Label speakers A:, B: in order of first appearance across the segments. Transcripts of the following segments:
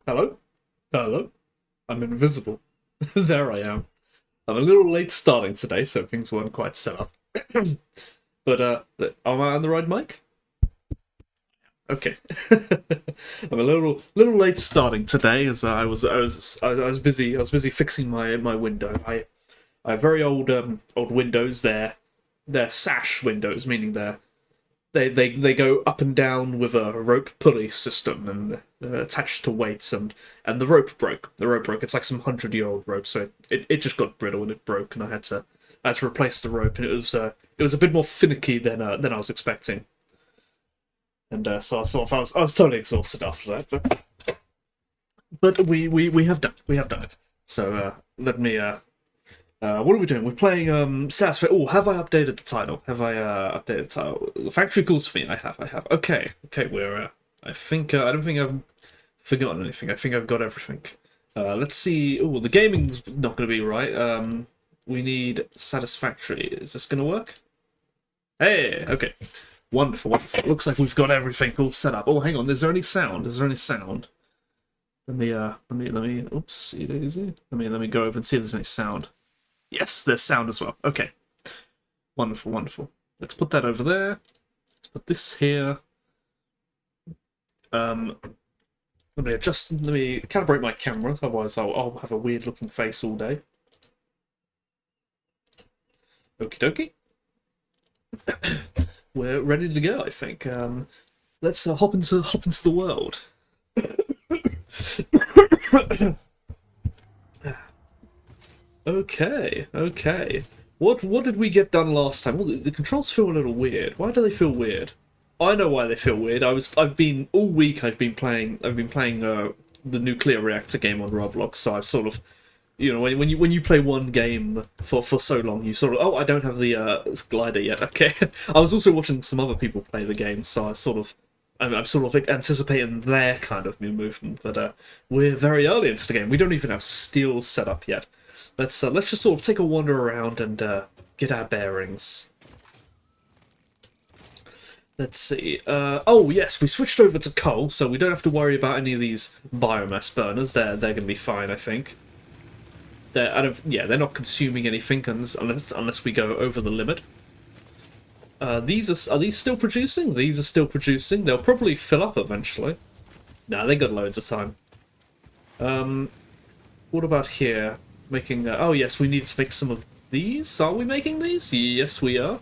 A: Hello? Hello? I'm invisible. There I am. I'm a little late starting today, so things weren't quite set up. But am I on the right mic? Okay. I'm a little late starting today as I was busy fixing my window. I have very old windows. They're sash windows, meaning they go up and down with a rope pulley system and attached to weights, and the rope broke. The rope broke. It's like some 100-year-old rope, so it just got brittle and it broke, and I had to replace the rope, and it was a bit more finicky than I was expecting, and so I was totally exhausted after that, but we have done it. So let me what are we doing? We're playing Satisfactory. Oh, have I updated the title? Have I updated the title? The factory calls for me. I have. Okay. We're. I don't think I've forgotten anything. I think I've got everything. Let's see. Oh, the gaming's not going to be right. We need Satisfactory. Is this going to work? Hey. Okay. Wonderful. Looks like we've got everything all set up. Oh, hang on. Is there any sound? Let me. Oopsie daisy. Let me go over and see if there's any sound. Yes, there's sound as well. Okay. Wonderful. Let's put that over there. Let's put this here. Let me calibrate my camera, otherwise I'll have a weird looking face all day. Okie dokie. We're ready to go, I think. Let's hop into the world. Okay. What did we get done last time? Well, the controls feel a little weird. Why do they feel weird? I know why they feel weird. I've been all week. I've been playing the nuclear reactor game on Roblox. So I've sort of, when you play one game for so long, you sort of, I don't have the glider yet. Okay. I was also watching some other people play the game, so I'm sort of anticipating their kind of movement. But we're very early into the game. We don't even have steel set up yet. Let's just sort of take a wander around and get our bearings. Let's see. Oh yes, we switched over to coal, so we don't have to worry about any of these biomass burners. They're going to be fine, I think. They're not consuming anything unless we go over the limit. Are these still producing? These are still producing. They'll probably fill up eventually. Nah, they got loads of time. What about here? Making. Oh yes, we need to make some of these. Are we making these? Yes, we are.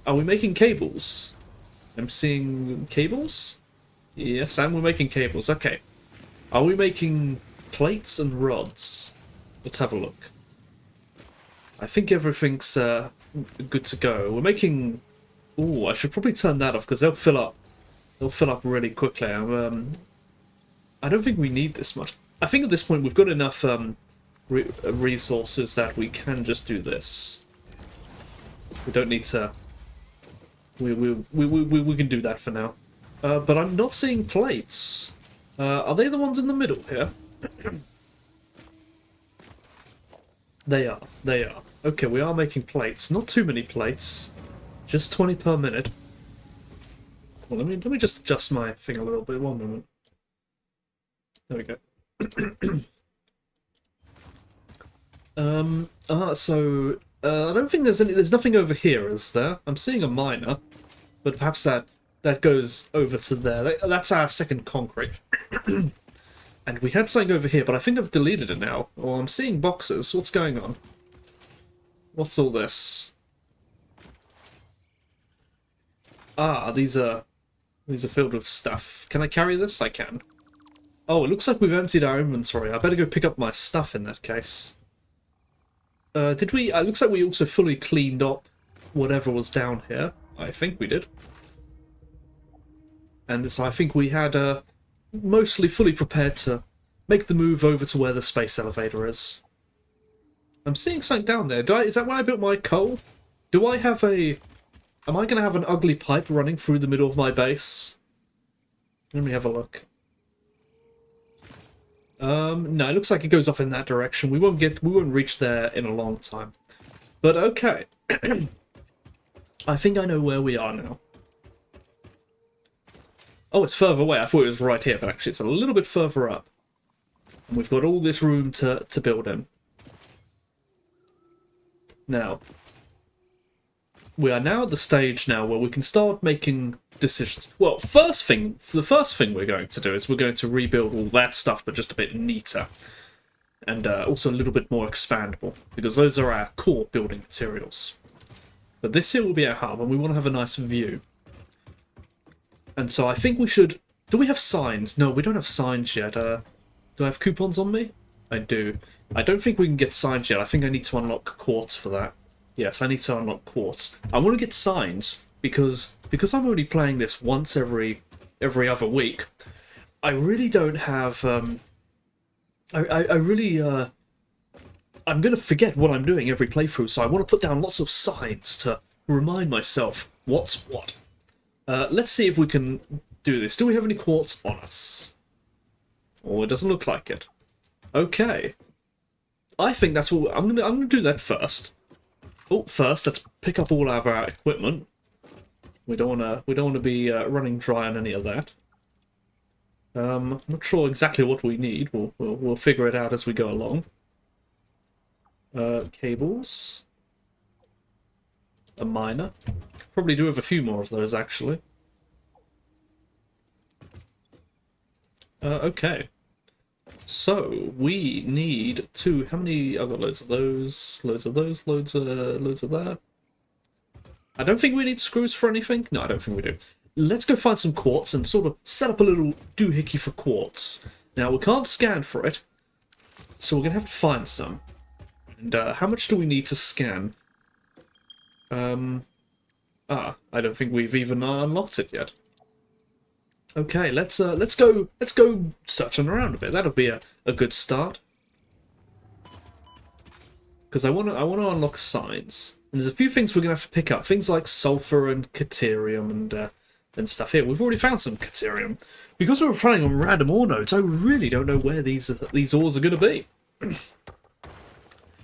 A: Are we making cables? I'm seeing cables. Yes, and we're making cables. Okay. Are we making plates and rods? Let's have a look. I think everything's good to go. We're making. Ooh, I should probably turn that off because they'll fill up. They'll fill up really quickly. I don't think we need this much. I think at this point we've got enough resources that we can just do this. We don't need to. We can do that for now. But I'm not seeing plates. Are they the ones in the middle here? They are. Okay, we are making plates. Not too many plates. Just 20 per minute. Well, let me just adjust my thing a little bit. 1 moment. There we go. I don't think there's nothing over here, is there? I'm seeing a miner, but perhaps that goes over to there. That's our second concrete. And we had something over here, but I think I've deleted it now. Or I'm seeing boxes. What's going on? What's all this? Ah, these are filled with stuff. Can I carry this? I can. Oh, it looks like we've emptied our inventory. I better go pick up my stuff in that case. Did we? It looks like we also fully cleaned up whatever was down here. I think we did. And so I think we had mostly fully prepared to make the move over to where the space elevator is. I'm seeing something down there. Is that where I built my coal? Do I have a... Am I going to have an ugly pipe running through the middle of my base? Let me have a look. No, it looks like it goes off in that direction. We won't reach there in a long time. But okay. I think I know where we are now. Oh, it's further away. I thought it was right here, but actually it's a little bit further up. And we've got all this room to build in. Now, we are now at the stage now where we can start making decisions. Well, the first thing we're going to do is we're going to rebuild all that stuff, but just a bit neater. And also a little bit more expandable, because those are our core building materials. But this here will be our hub, and we want to have a nice view. And so I think we should... Do we have signs? No, we don't have signs yet. Do I have coupons on me? I do. I don't think we can get signs yet. I think I need to unlock quartz for that. Yes, I need to unlock quartz. I want to get signs because I'm only playing this once every other week. I really don't have... I'm going to forget what I'm doing every playthrough, so I want to put down lots of signs to remind myself what's what. Let's see if we can do this. Do we have any quartz on us? Oh, it doesn't look like it. Okay. I think that's what I'm gonna do that first. Oh, first let's pick up all of our equipment. We don't wanna be running dry on any of that. I'm not sure exactly what we need. We'll figure it out as we go along. Cables. A miner. Probably do have a few more of those actually. Okay. So we need to. How many? I've got loads of those, loads of those, loads of that. I don't think we need screws for anything. No, I don't think we do. Let's go find some quartz and sort of set up a little doohickey for quartz. Now, we can't scan for it, so we're going to have to find some. And how much do we need to scan? I don't think we've even unlocked it yet. Okay, let's go searching around a bit. That'll be a good start. Because I want to unlock signs. And there's a few things we're going to have to pick up. Things like sulfur and caterium and stuff here. We've already found some caterium. Because we're running on random ore nodes, I really don't know where these ores are going to be.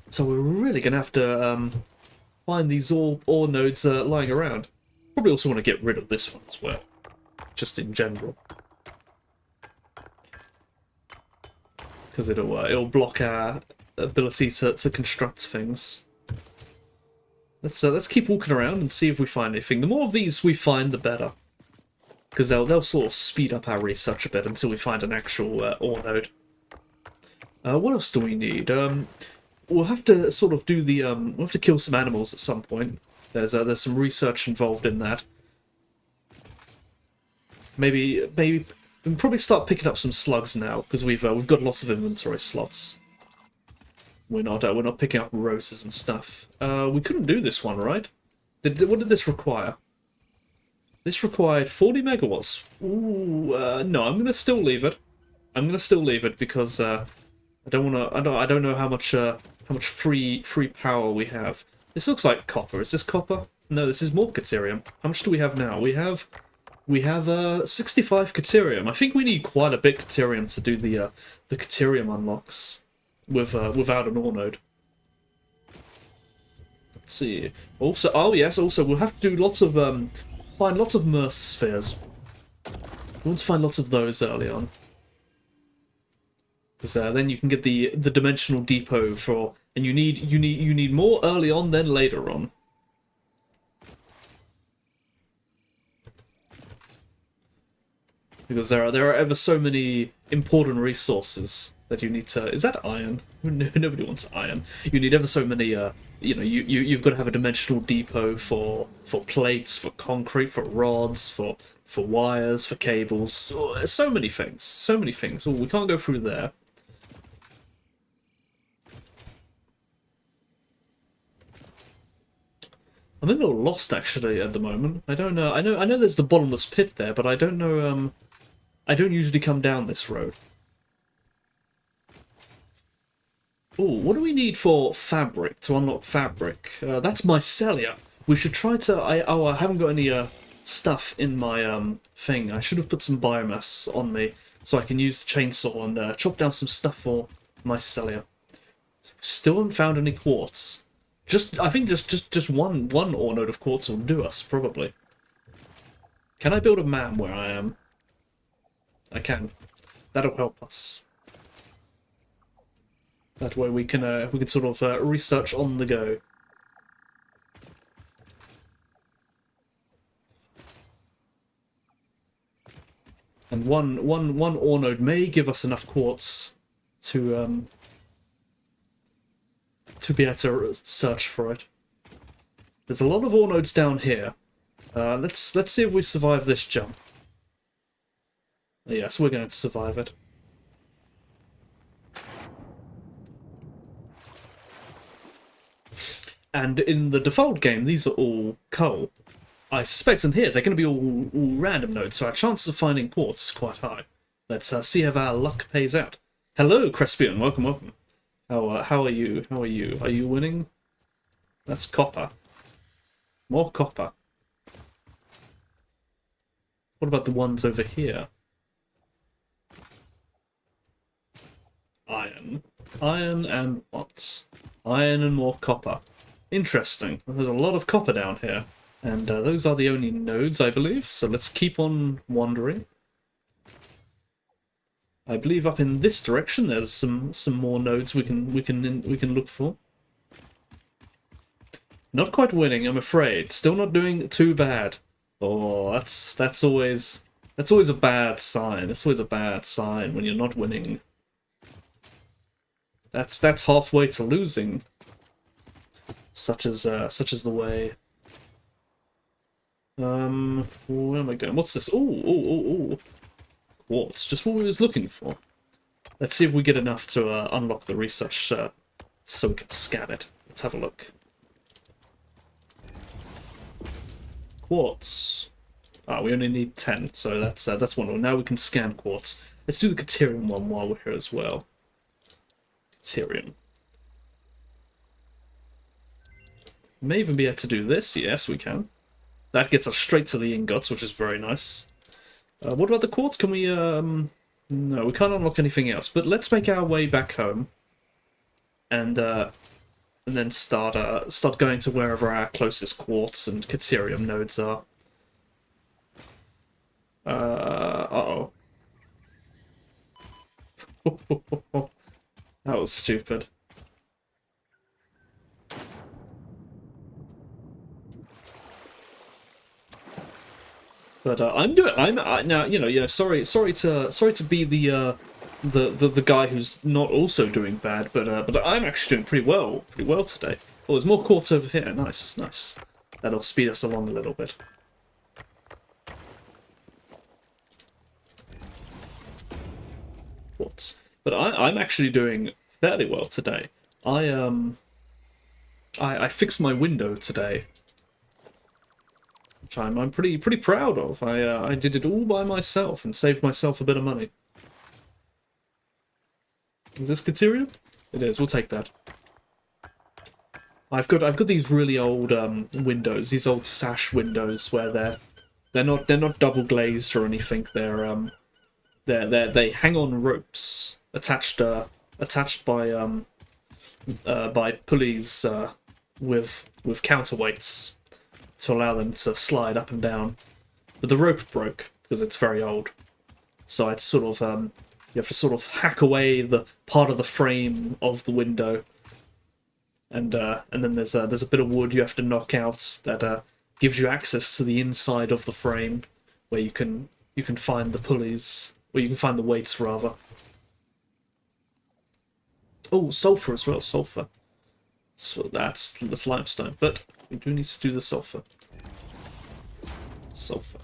A: So we're really going to have to find these ore nodes lying around. Probably also want to get rid of this one as well. Just in general. Because it'll block our ability to construct things. Let's keep walking around and see if we find anything. The more of these we find, the better. Because they'll sort of speed up our research a bit until we find an actual ore node. What else do we need? We'll have to sort of do the we'll have to kill some animals at some point. There's some research involved in that. Maybe we can probably start picking up some slugs now because we've got lots of inventory slots. We're not picking up roses and stuff. We couldn't do this one, right? What did this require? This required 40 megawatts. Ooh, no, I'm gonna still leave it. I'm gonna still leave it because I don't know how much free power we have. This looks like copper. Is this copper? No, this is more caterium. How much do we have now? We have 65 caterium. I think we need quite a bit caterium to do the caterium unlocks without an ore node. Let's see. Also, oh yes, also we'll have to do lots of find lots of Mercer spheres. We want to find lots of those early on, because then you can get the dimensional depot for, and you need more early on than later on. Because there are ever so many important resources that you need to... Is that iron? Nobody wants iron. You need ever so many... you've got to have a dimensional depot for plates, for concrete, for rods, for wires, for cables. So many things. So many things. Oh, we can't go through there. I'm a little lost actually at the moment. I don't know. I know there's the bottomless pit there, but I don't know. I don't usually come down this road. Oh, what do we need for fabric to unlock fabric? That's mycelia. We should try to. I haven't got any stuff in my thing. I should have put some biomass on me so I can use the chainsaw and chop down some stuff for mycelia. Still haven't found any quartz. I think just one ore node of quartz will do us, probably. Can I build a man where I am? I can. That'll help us. That way we can sort of research on the go. And one ore node may give us enough quartz to be able to search for it. There's a lot of ore nodes down here. Let's see if we survive this jump. Yes, we're going to survive it. And in the default game, these are all coal. I suspect in here they're going to be all random nodes, so our chances of finding quartz is quite high. Let's see if our luck pays out. Hello, Crespian. Welcome. How are you? How are you? Are you winning? That's copper. More copper. What about the ones over here? Iron. Iron and what? Iron and more copper. Interesting. There's a lot of copper down here. And those are the only nodes, I believe. So let's keep on wandering. I believe up in this direction there's some more nodes we can look for. Not quite winning, I'm afraid. Still not doing too bad. Oh, that's always a bad sign. It's always a bad sign when you're not winning. That's halfway to losing. Such as the way. Where am I going? What's this? Ooh. Quartz, just what we was looking for. Let's see if we get enough to unlock the research so we can scan it. Let's have a look. Quartz. Ah, we only need 10, so that's one. Now we can scan quartz. Let's do the Caterium one while we're here as well. Caterium. May even be able to do this. Yes, we can. That gets us straight to the ingots, which is very nice. What about the quartz? Can we, No, we can't unlock anything else. But let's make our way back home. And then start going to wherever our closest quartz and Caterium nodes are. Uh-oh. That was stupid. But now, sorry to be the guy who's not also doing bad, but I'm actually doing pretty well today. Oh, there's more quartz over here. Nice. That'll speed us along a little bit. Quartz. But I'm actually doing fairly well today. I fixed my window today, which I'm pretty proud of. I did it all by myself and saved myself a bit of money. Is this Caterium? It is. We'll take that. I've got these really old windows, these old sash windows where they're not double glazed or anything. They hang on ropes attached by pulleys with counterweights to allow them to slide up and down. But the rope broke because it's very old, so it's sort of you have to sort of hack away the part of the frame of the window, and then there's a bit of wood you have to knock out that gives you access to the inside of the frame, where you can find the pulleys, or you can find the weights rather. Oh, sulfur as well, sulfur. So that's limestone, but we do need to do the sulfur. Sulfur.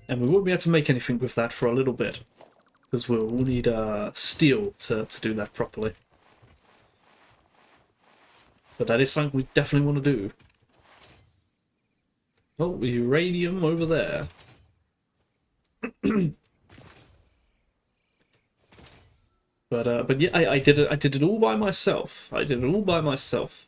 A: And we won't be able to make anything with that for a little bit, because we'll need steel to do that properly. But that is something we definitely want to do. Oh, uranium over there. But yeah, I did it all by myself. I did it all by myself.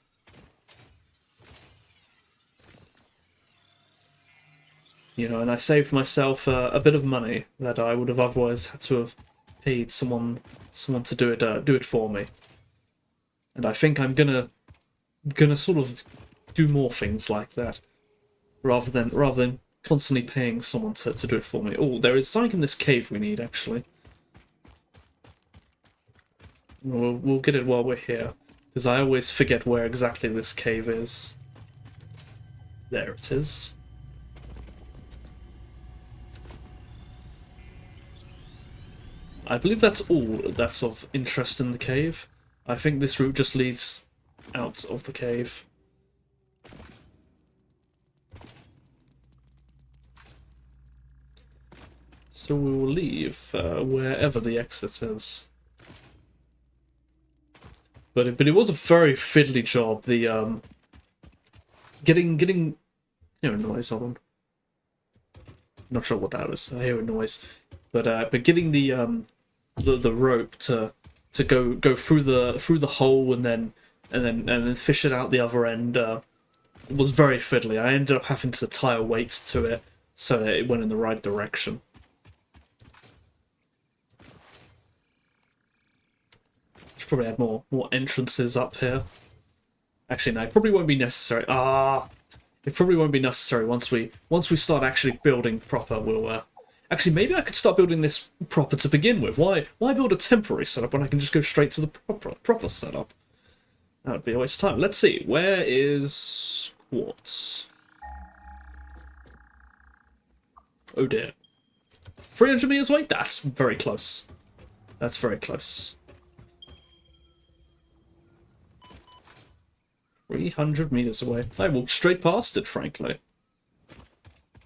A: You know, and I saved myself a bit of money that I would have otherwise had to have paid someone to do it for me. And I think I'm gonna sort of do more things like that, rather than constantly paying someone to do it for me. Oh, there is something in this cave we need actually. We'll get it while we're here, because I always forget where exactly this cave is. There it is. I believe that's all that's of interest in the cave. I think this route just leads out of the cave. So we will leave wherever the exit is. But it was a very fiddly job. The getting noise. Hold on. Not sure what that was. I hear a noise, but getting the rope to go through the hole and then fish it out the other end was very fiddly. I ended up having to tie a weight to it so that it went in the right direction. Should probably add more entrances up here. Actually, no, it probably won't be necessary. It probably won't be necessary once we start actually building proper. We'll actually, maybe I could start building this proper to begin with. Why build a temporary setup when I can just go straight to the proper setup? That would be a waste of time. Let's see, where is quartz? Oh dear, 300 meters away. That's very close. That's very close. 300 meters away. I walked straight past it, frankly.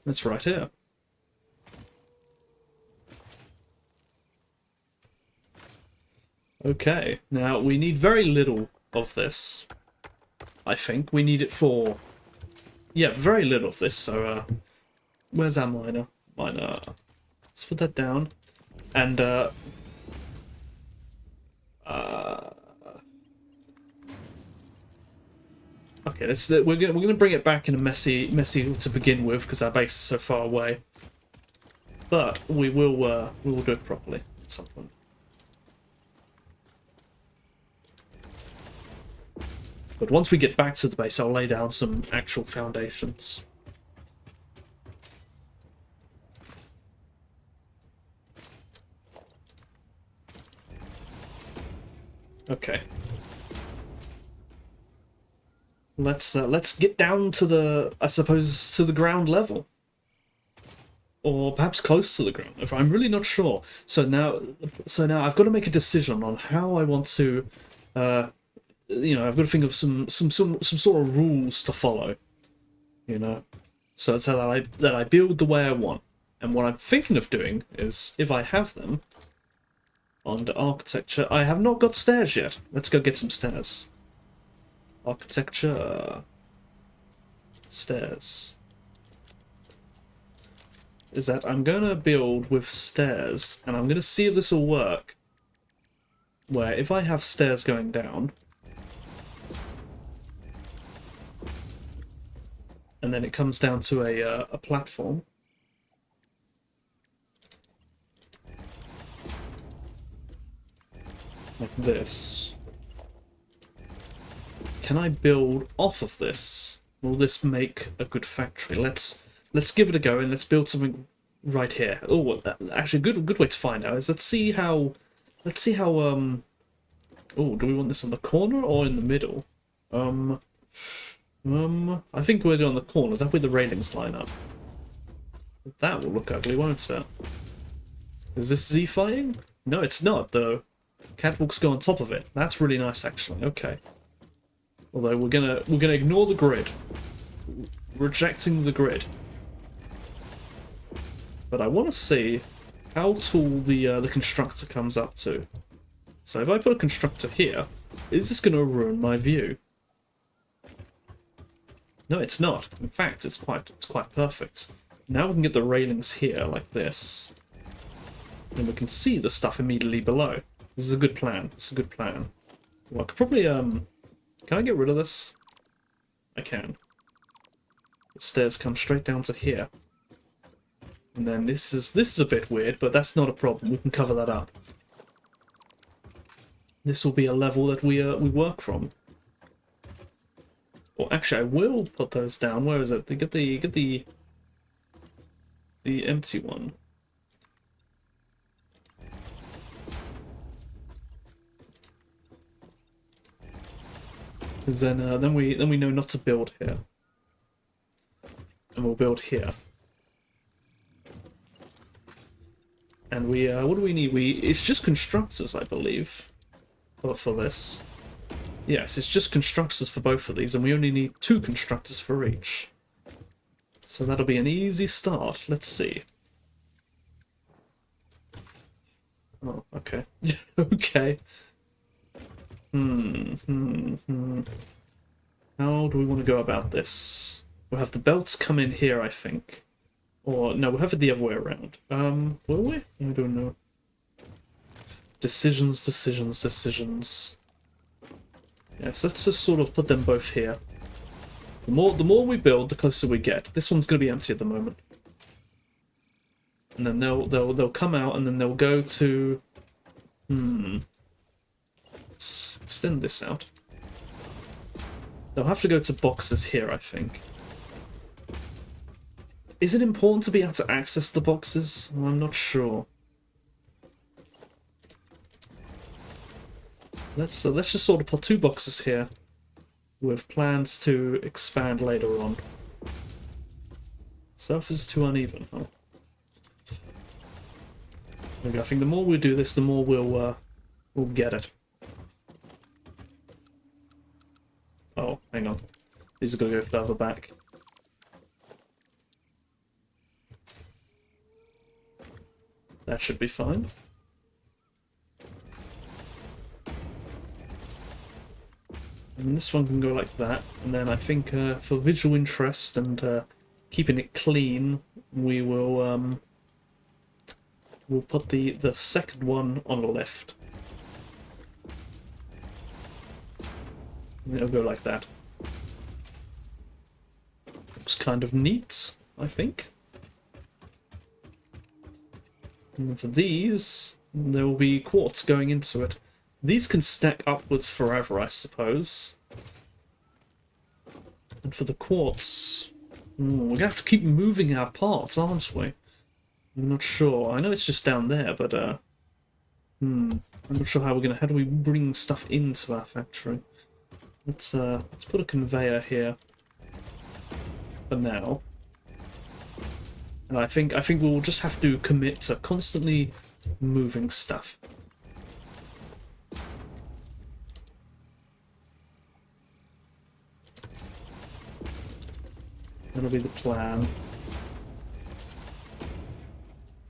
A: It's right here. Okay, now we need very little of this. I think we need it for... Yeah, very little of this, so where's our miner? Let's put that down. And okay, we're gonna bring it back in a messy to begin with because our base is so far away. But we will do it properly at some point. But once we get back to the base, I'll lay down some actual foundations. Okay. Let's get down to the, I suppose, to the ground level, or perhaps close to the ground. If I'm really not sure. So now I've got to make a decision on how I want to, I've got to think of some sort of rules to follow, so that I build the way I want. And what I'm thinking of doing is, if I have them under architecture, I have not got stairs yet. Let's go get some stairs. Architecture, stairs, is that I'm gonna build with stairs, and I'm gonna see if this will work, where if I have stairs going down and then it comes down to a platform, like this. Can I build off of this? Will this make a good factory? Let's give it a go and let's build something right here. Oh, actually, good way to find out is let's see how. Oh, do we want this on the corner or in the middle? I think we're on the corner. That way the railings line up. That will look ugly, won't it? Is this Z-fying? No, it's not though. Catwalks go on top of it. That's really nice, actually. Okay. Although we're gonna ignore the grid, rejecting the grid. But I want to see how tall the constructor comes up to. So if I put a constructor here, is this gonna ruin my view? No, it's not. In fact, it's quite perfect. Now we can get the railings here like this, and we can see the stuff immediately below. This is a good plan. It's a good plan. Well, I could probably Can I get rid of this? I can. The stairs come straight down to here. And then this is a bit weird, but that's not a problem. We can cover that up. This will be a level that we work from. Well, actually, I will put those down. Where is it? Get the empty one. Because then we know not to build here, and we'll build here. And we what do we need? It's just constructors, I believe, for this. Yes, it's just constructors for both of these, and we only need 2 constructors for each. So that'll be an easy start. Let's see. Oh, okay. Okay. How do we want to go about this? We'll have the belts come in here, I think. Or, no, we'll have it the other way around. Will we? I don't know. Decisions. Yes, let's just sort of put them both here. The more we build, the closer we get. This one's going to be empty at the moment. And then they'll come out, and then they'll go to... Let's extend this out. They'll have to go to boxes here, I think. Is it important to be able to access the boxes? I'm not sure. Let's just sort of put 2 boxes here with plans to expand later on. Surface is too uneven, huh? There we go. I think the more we do this, the more we'll get it. Oh, hang on. These are going to go further back. That should be fine. And this one can go like that. And then I think for visual interest and keeping it clean, we will we'll put the second one on the left. And it'll go like that. Looks kind of neat, I think. And for these, there will be quartz going into it. These can stack upwards forever, I suppose. And for the quartz, we're going to have to keep moving our parts, aren't we? I'm not sure. I know it's just down there, but I'm not sure how how do we bring stuff into our factory? Let's put a conveyor here for now. And I think we'll just have to commit to constantly moving stuff. That'll be the plan.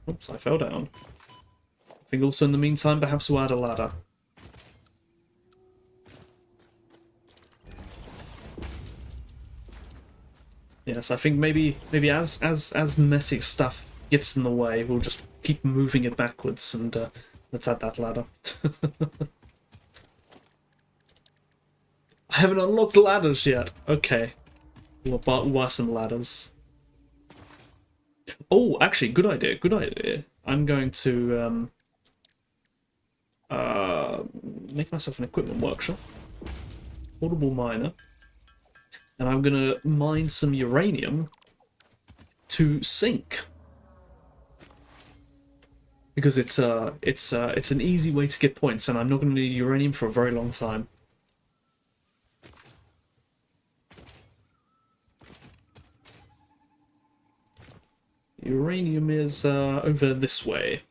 A: Oops, I fell down. I think also in the meantime, perhaps we'll add a ladder. Yes, I think maybe as messy stuff gets in the way, we'll just keep moving it backwards, and let's add that ladder. I haven't unlocked ladders yet. Okay, we'll buy some ladders. Oh, actually, good idea. Good idea. I'm going to make myself an equipment workshop, portable miner. And I'm gonna mine some uranium to sink, because it's an easy way to get points, and I'm not gonna need uranium for a very long time. Uranium is over this way.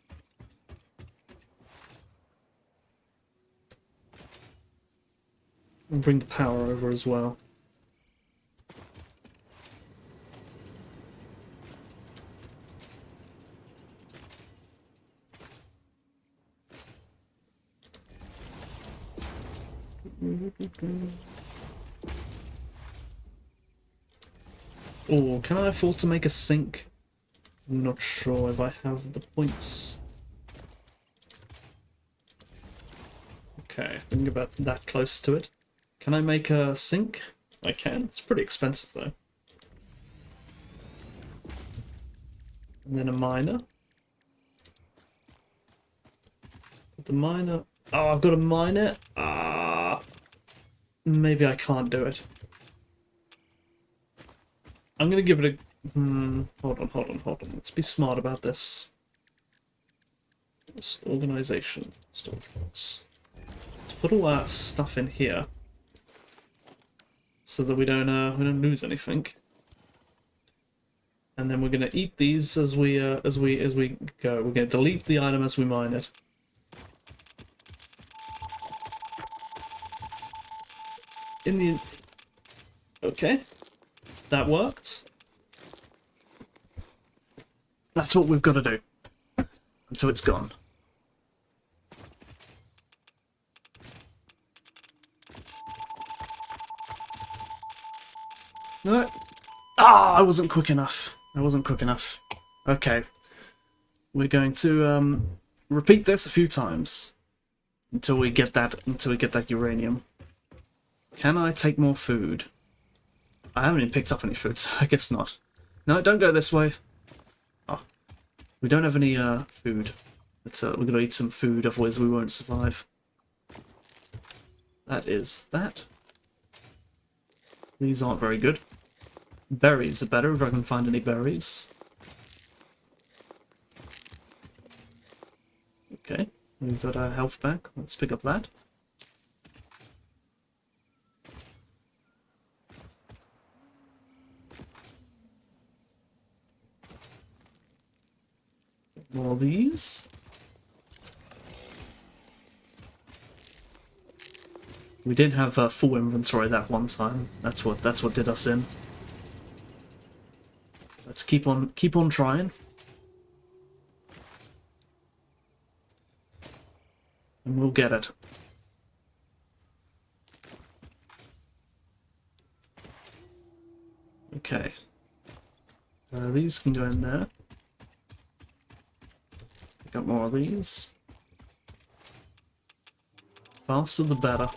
A: And bring the power over as well. Oh, can I afford to make a sink? I'm not sure if I have the points. Okay, we can get about that close to it. Can I make a sink? I can. It's pretty expensive though. And then a miner. The miner. Oh, I've got to mine it. Maybe I can't do it. I'm gonna give it a. Hold on. Let's be smart about this. Organization, storage box. Let's put all that stuff in here. so that we don't lose anything. And then we're gonna eat these as we go. We're gonna delete the item as we mine it. Okay, that worked. That's what we've got to do until it's gone. No. Ah, I wasn't quick enough. Okay. We're going to repeat this a few times until we get that uranium. Can I take more food? I haven't even picked up any food, so I guess not. No, don't go this way. Oh. We don't have any food. We're gonna eat some food, otherwise we won't survive. That is that. These aren't very good. Berries are better if I can find any berries. Okay, we've got our health back. Let's pick up that. More of these. We did have a full inventory that one time. That's what did us in. Let's keep on trying. And we'll get it. Okay. These can go in there. Pick up more of these. Faster the better.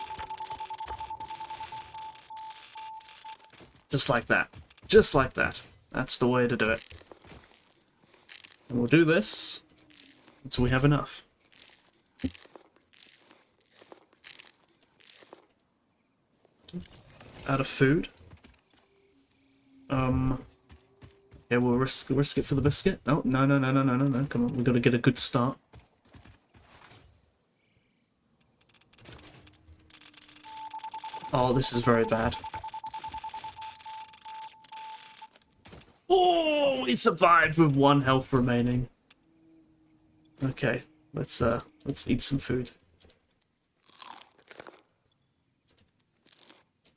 A: Just like that. Just like that. That's the way to do it. And we'll do this until we have enough. Out of food. Yeah, we'll risk it for the biscuit. Oh, no. Come on, we've got to get a good start. Oh, this is very bad. Oh, we survived with 1 health remaining. Okay, let's eat some food.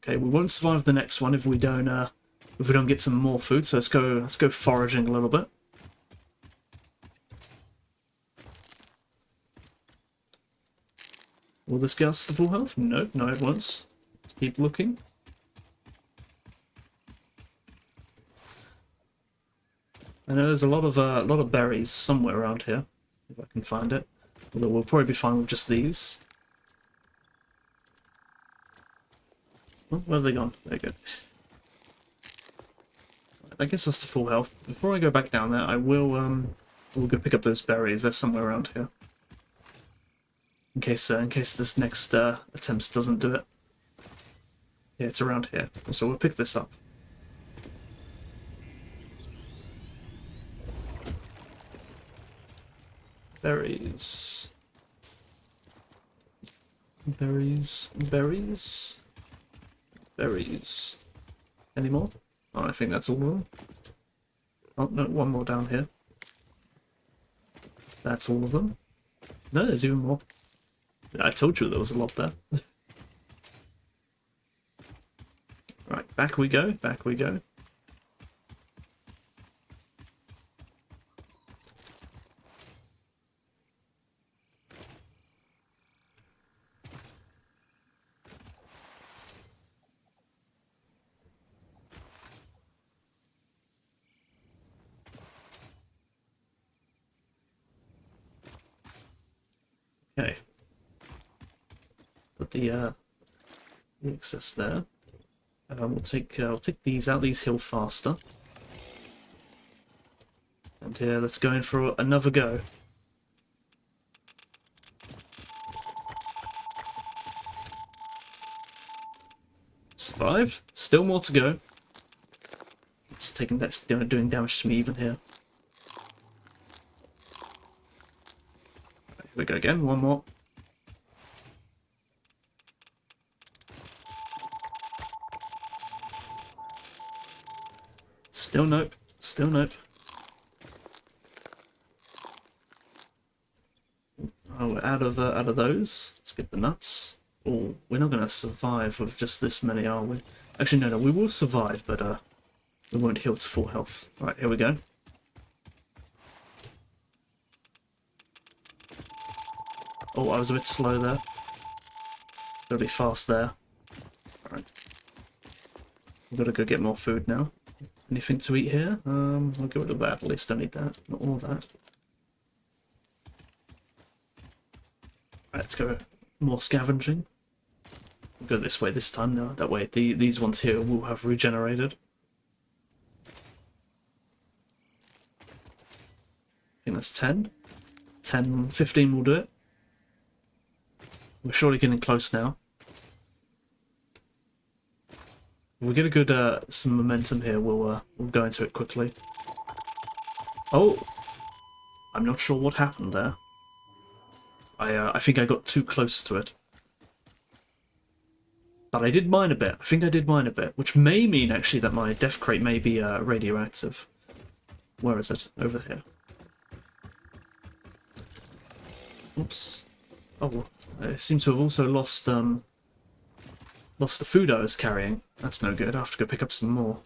A: Okay, we won't survive the next one if we don't get some more food. So let's go foraging a little bit. Will this get us to full health? No, it won't. Let's keep looking. I know there's a lot of berries somewhere around here, if I can find it. Although we'll probably be fine with just these. Oh, where have they gone? There you go. I guess that's the full health. Before I go back down there, I will go pick up those berries. They're somewhere around here. In case this next attempt doesn't do it. Yeah, it's around here. So we'll pick this up. Berries. Any more? Oh, I think that's all of them. Oh, no, one more down here. That's all of them. No, there's even more. I told you there was a lot there. Right, back we go, back we go. Okay. Put the excess there. I'll take these out. These heal faster. And here, let's go in for another go. Survived. Still more to go. That's doing damage to me even here. Here we go again. One more. Still nope. Still nope. Oh, we're out of those. Let's get the nuts. Oh, we're not gonna survive with just this many, are we? Actually, no, we will survive, but we won't heal to full health. Right, here we go. Oh, I was a bit slow there. Gotta be fast there. Alright. We've gotta go get more food now. Anything to eat here? I'll get rid of that, at least I need that. Not all that. Right, let's go more scavenging. We'll go this way this time now. That way these ones here will have regenerated. I think that's 10. 10, 15 will do it. We're surely getting close now. If we get a good some momentum here, we'll go into it quickly. Oh, I'm not sure what happened there. I think I got too close to it. But I did mine a bit. I think I did mine a bit, which may mean actually that my death crate may be radioactive. Where is it? Over here. Oops. Oh, I seem to have also lost the food I was carrying. That's no good. I have to go pick up some more.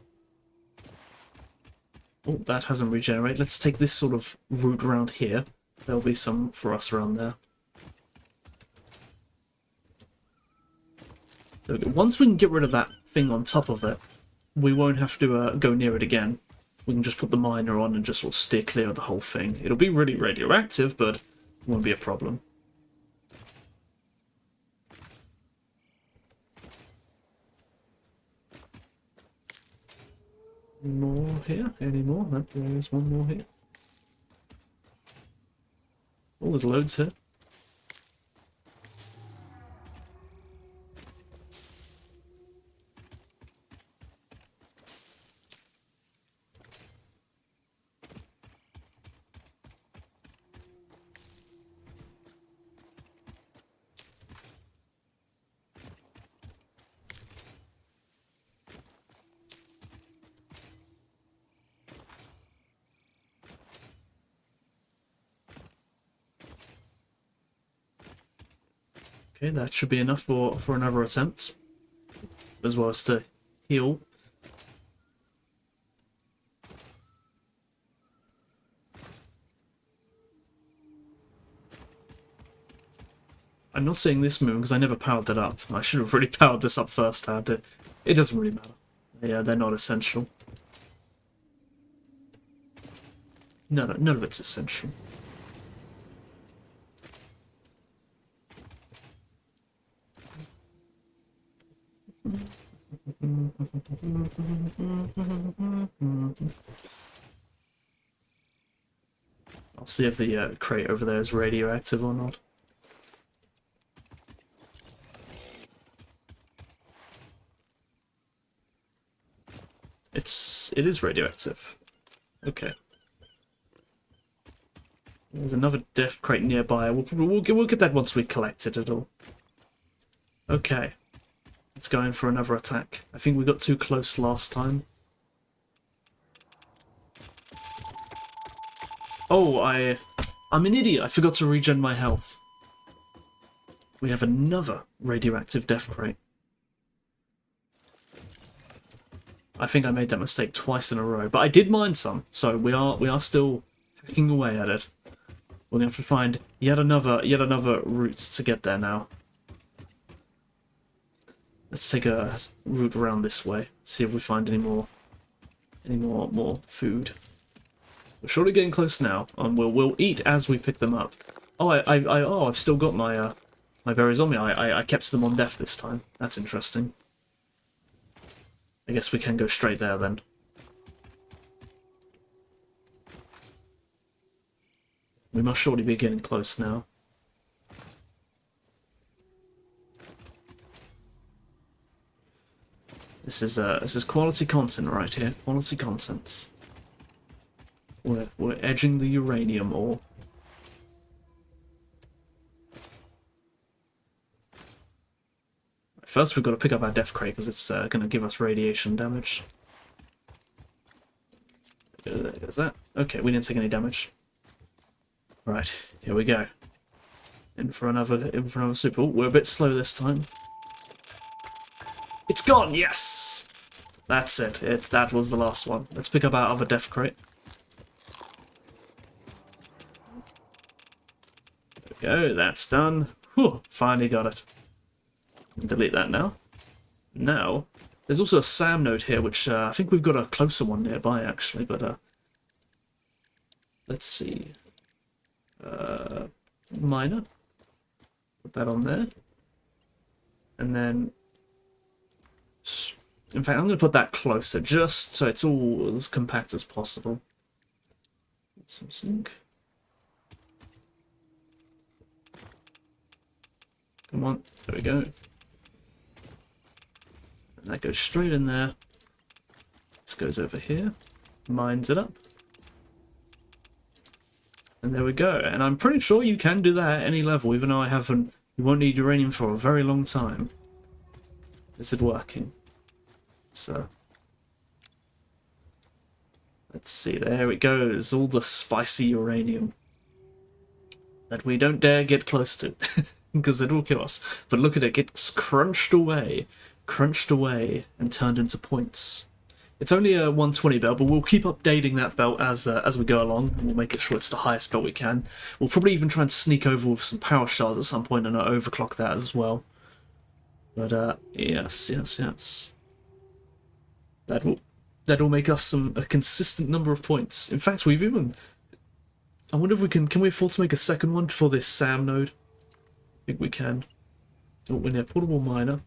A: Oh, that hasn't regenerated. Let's take this sort of route around here. There'll be some for us around there. Once we can get rid of that thing on top of it, we won't have to go near it again. We can just put the miner on and just sort of steer clear of the whole thing. It'll be really radioactive, but it won't be a problem. More here? Any more? No, there's one more here. Oh, there's loads here. Okay, that should be enough for another attempt, as well as to heal. I'm not saying this moon because I never powered it up. I should have really powered this up first hand. It doesn't really matter. Yeah, they're not essential. No, none of it's essential. I'll see if the crate over there is radioactive or not. It is radioactive. Okay. There's another death crate nearby. We'll get that once we collected it all. Okay. Let's go in for another attack. I think we got too close last time. Oh, I'm an idiot. I forgot to regen my health. We have another radioactive death crate. I think I made that mistake twice in a row, but I did mine some, so we are still hacking away at it. We're gonna have to find yet another route to get there now. Let's take a route around this way. See if we find any more food. We're surely getting close now, and we'll eat as we pick them up. Oh, I've still got my my berries on me. I kept them on death this time. That's interesting. I guess we can go straight there then. We must surely be getting close now. This is quality content right here. Quality content. We're edging the uranium ore. First, we've got to pick up our death crate because it's going to give us radiation damage. There goes that. Okay, we didn't take any damage. Right, here we go. In for another super. Ooh, we're a bit slow this time. It's gone, yes! That's it. That was the last one. Let's pick up our other death crate. There we go, that's done. Whew, finally got it. Delete that now. Now, there's also a SAM node here, which I think we've got a closer one nearby, actually, but let's see. Miner. Put that on there. And then... In fact, I'm going to put that closer, just so it's all as compact as possible. Some zinc. Come on, there we go. And that goes straight in there. This goes over here, mines it up. And there we go. And I'm pretty sure you can do that at any level, even though you won't need uranium for a very long time. Is it working? So, let's see, there it goes, all the spicy uranium that we don't dare get close to, because it will kill us. But look at it, gets crunched away, and turned into points. It's only a 120 belt, but we'll keep updating that belt as we go along, and we'll make it sure it's the highest belt we can. We'll probably even try and sneak over with some power shards at some point and overclock that as well. But yes. That'll make us a consistent number of points. In fact, we've even... I wonder if we can we afford to make a second one for this SAM node? I think we can. Oh, we need a portable miner.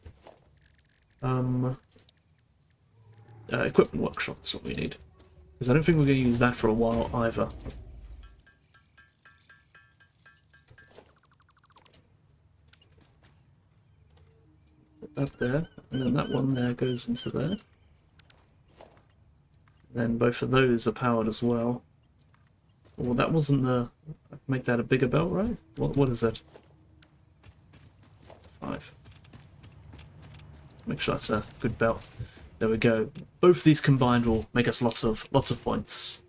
A: Equipment workshop is what we need. Because I don't think we're going to use that for a while either. Put that there, and then that one there goes into there. Then both of those are powered as well. Well, that wasn't the... Make that a bigger belt, right? What is it? 5. Make sure that's a good belt. There we go. Both of these combined will make us lots of points.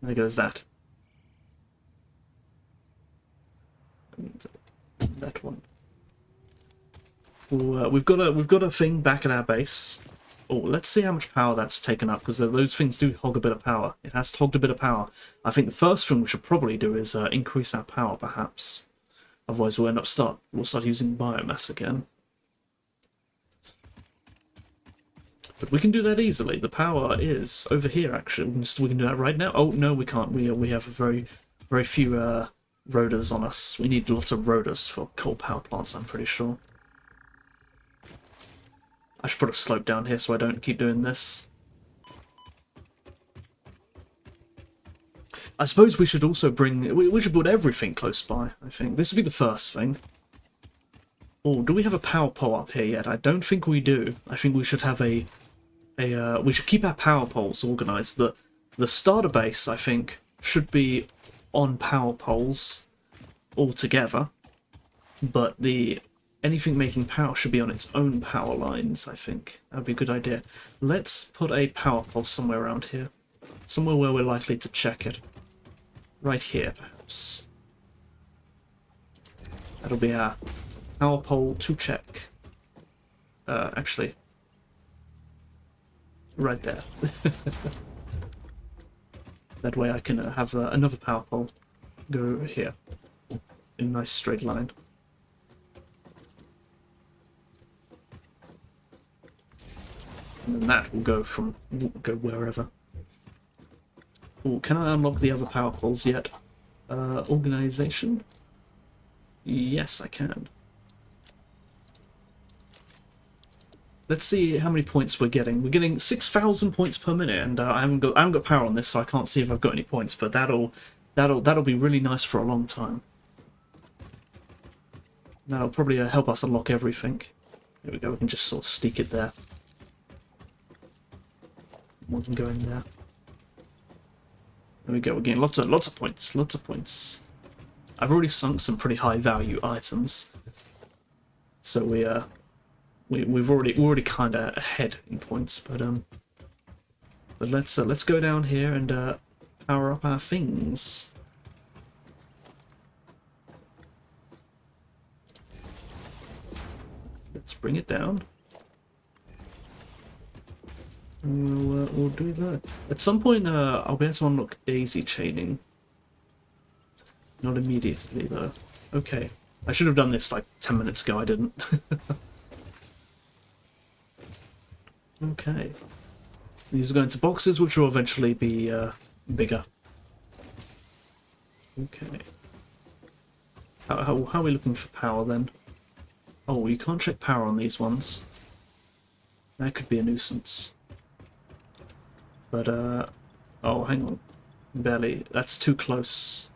A: There goes that. And that one. Ooh, we've got a thing back at our base. Oh, let's see how much power that's taken up, because those things do hog a bit of power. It has hogged a bit of power. I think the first thing we should probably do is increase our power, perhaps. Otherwise, we'll start using biomass again. But we can do that easily. The power is over here, actually. We can do that right now. Oh no, we can't. We have very few rotors on us. We need lots of rotors for coal power plants, I'm pretty sure. I should put a slope down here so I don't keep doing this. I suppose we should also we should put everything close by, I think. This would be the first thing. Oh, do we have a power pole up here yet? I don't think we do. I think we should have we should keep our power poles organised. The starter base, I think, should be on power poles altogether. But anything making power should be on its own power lines, I think. That would be a good idea. Let's put a power pole somewhere around here. Somewhere where we're likely to check it. Right here, perhaps. That'll be our power pole to check. Actually. Right there. That way I can have another power pole go here. In a nice straight line. And then that will go wherever. Ooh, can I unlock the other power poles yet? Organization? Yes, I can. Let's see how many points we're getting. We're getting 6,000 points per minute, and I haven't got power on this, so I can't see if I've got any points. But that'll be really nice for a long time. That'll probably help us unlock everything. There we go. We can just sort of stick it there. One can go in there. There we go. We're getting lots of points. I've already sunk some pretty high value items, so we're already kind of ahead in points. But But let's go down here and power up our things. Let's bring it down. We'll do that. At some point, I'll be able to unlock daisy chaining. Not immediately, though. Okay. I should have done this like 10 minutes ago, I didn't. Okay. These are going to boxes, which will eventually be bigger. Okay. How are we looking for power, then? Oh, you can't check power on these ones. That could be a nuisance. But, oh, hang on. Barely. That's too close.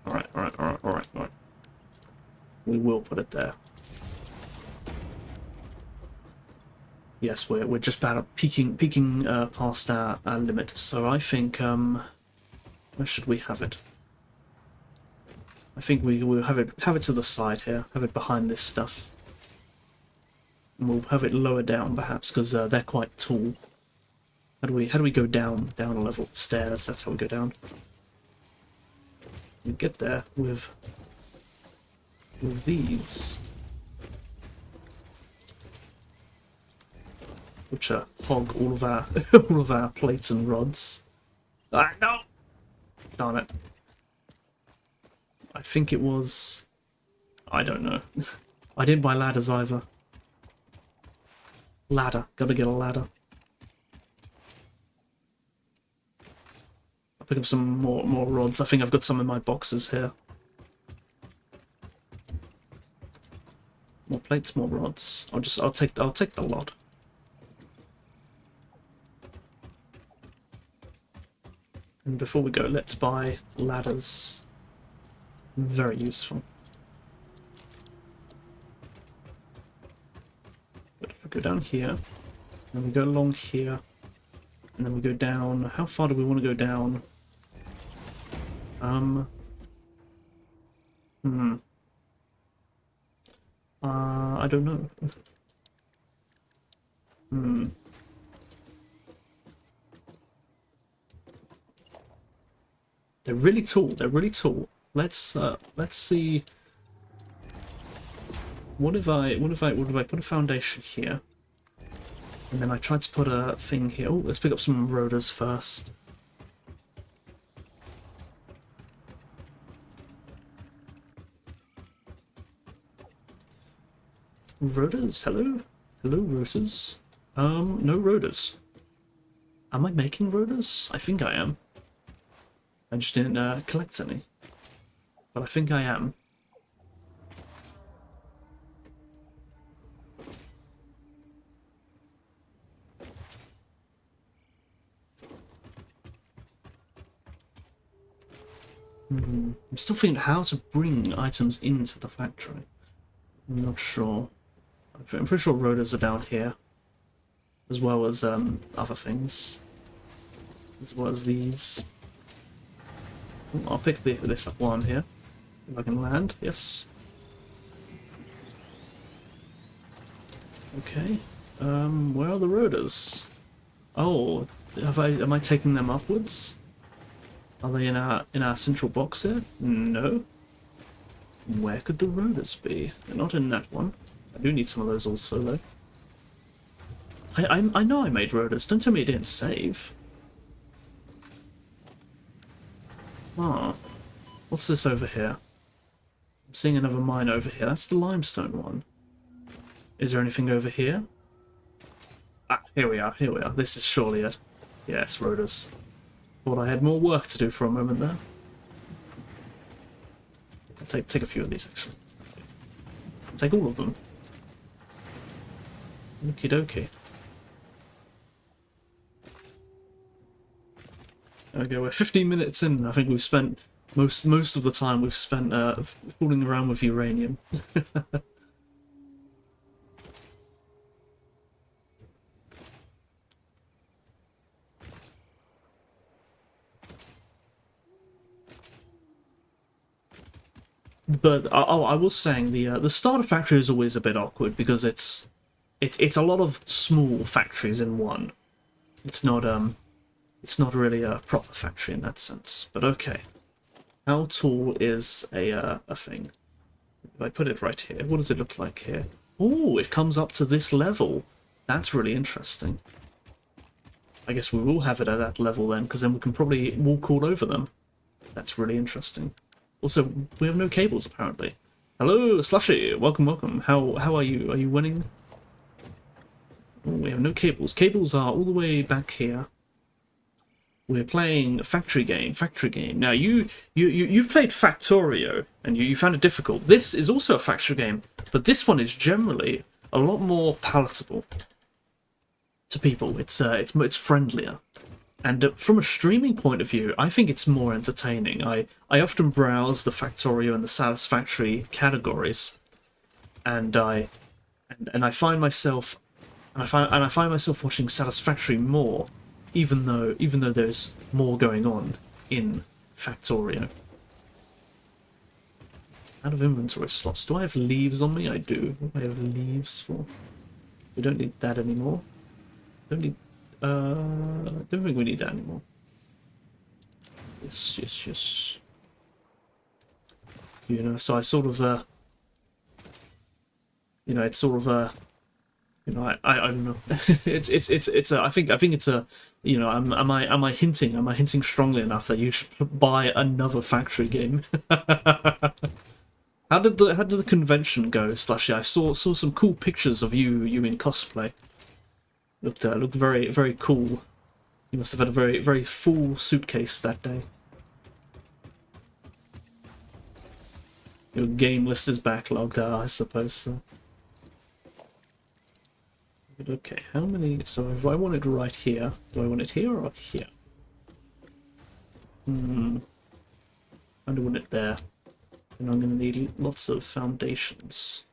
A: Alright. We will put it there. Yes, we're just about peaking past our limit. So I think, where should we have it? I think we will have it to the side here. Have it behind this stuff. And we'll have it lower down, perhaps, because they're quite tall. How do we go down a level? Stairs. That's how we go down. We get there with these, which hog all of our all of our plates and rods. Ah, no! Darn it! I think it was. I don't know. I didn't buy ladders either. Ladder. Gotta get a ladder. I'll pick up some more rods. I think I've got some in my boxes here. More plates, more rods. I'll take the lot. And before we go, let's buy ladders. Very useful. But if we go down here, then we go along here, and then we go down. How far do we want to go down? I don't know. They're really tall. They're really tall. Let's see. What if I put a foundation here, and then I tried to put a thing here. Oh, let's pick up some rotors first. Rotors, hello? Hello, rotors. No rotors. Am I making rotors? I think I am. I just didn't collect any. But I think I am. I'm still thinking how to bring items into the factory. I'm not sure. I'm pretty sure rotors are down here, as well as other things, as well as these. I'll pick this up while I'm here, if I can land. Yes. Okay. Where are the rotors? Oh, am I taking them upwards? Are they in our central box here? No. Where could the rotors be? They're not in that one. I do need some of those also, though. I know I made rotors. Don't tell me it didn't save. Ah. What's this over here? I'm seeing another mine over here. That's the limestone one. Is there anything over here? Ah, here we are. Here we are. This is surely it. Yes, rotors. Thought I had more work to do for a moment there. I'll take a few of these, actually. I'll take all of them. Okie dokie. There we go, we're 15 minutes in, and I think we've spent most of the time we've spent fooling around with uranium. But I was saying the starter factory is always a bit awkward because it's a lot of small factories in one. It's not It's not really a proper factory in that sense, but okay. How tall is a thing? If I put it right here, what does it look like here? Oh, it comes up to this level. That's really interesting. I guess we will have it at that level then, because then we can probably walk all over them. That's really interesting. Also, we have no cables apparently. Hello, Slushy. Welcome, welcome. How are you? Are you winning? Oh, we have no cables. Cables are all the way back here. We're playing a factory game. Factory game. Now you've played Factorio and you found it difficult. This is also a factory game, but this one is generally a lot more palatable to people. It's friendlier. And from a streaming point of view, I think it's more entertaining. I often browse the Factorio and the Satisfactory categories, and I find myself watching Satisfactory more, even though there's more going on in Factorio. Out of inventory slots. Do I have leaves on me? I do. What do I have leaves for? We don't need that anymore. Don't think we need that anymore. Yes. You know, so I sort of, you know, it's sort of, you know, I don't know. I think it's a, you know, am I hinting strongly enough that you should buy another factory game? How did the convention go, Slushy? I saw some cool pictures of you in cosplay. Looked very, very cool. You must have had a very, very full suitcase that day. Your game list is backlogged, I suppose. So. But okay, how many? So if I want it right here, do I want it here or here? I don't want it there. And I'm going to need lots of foundations.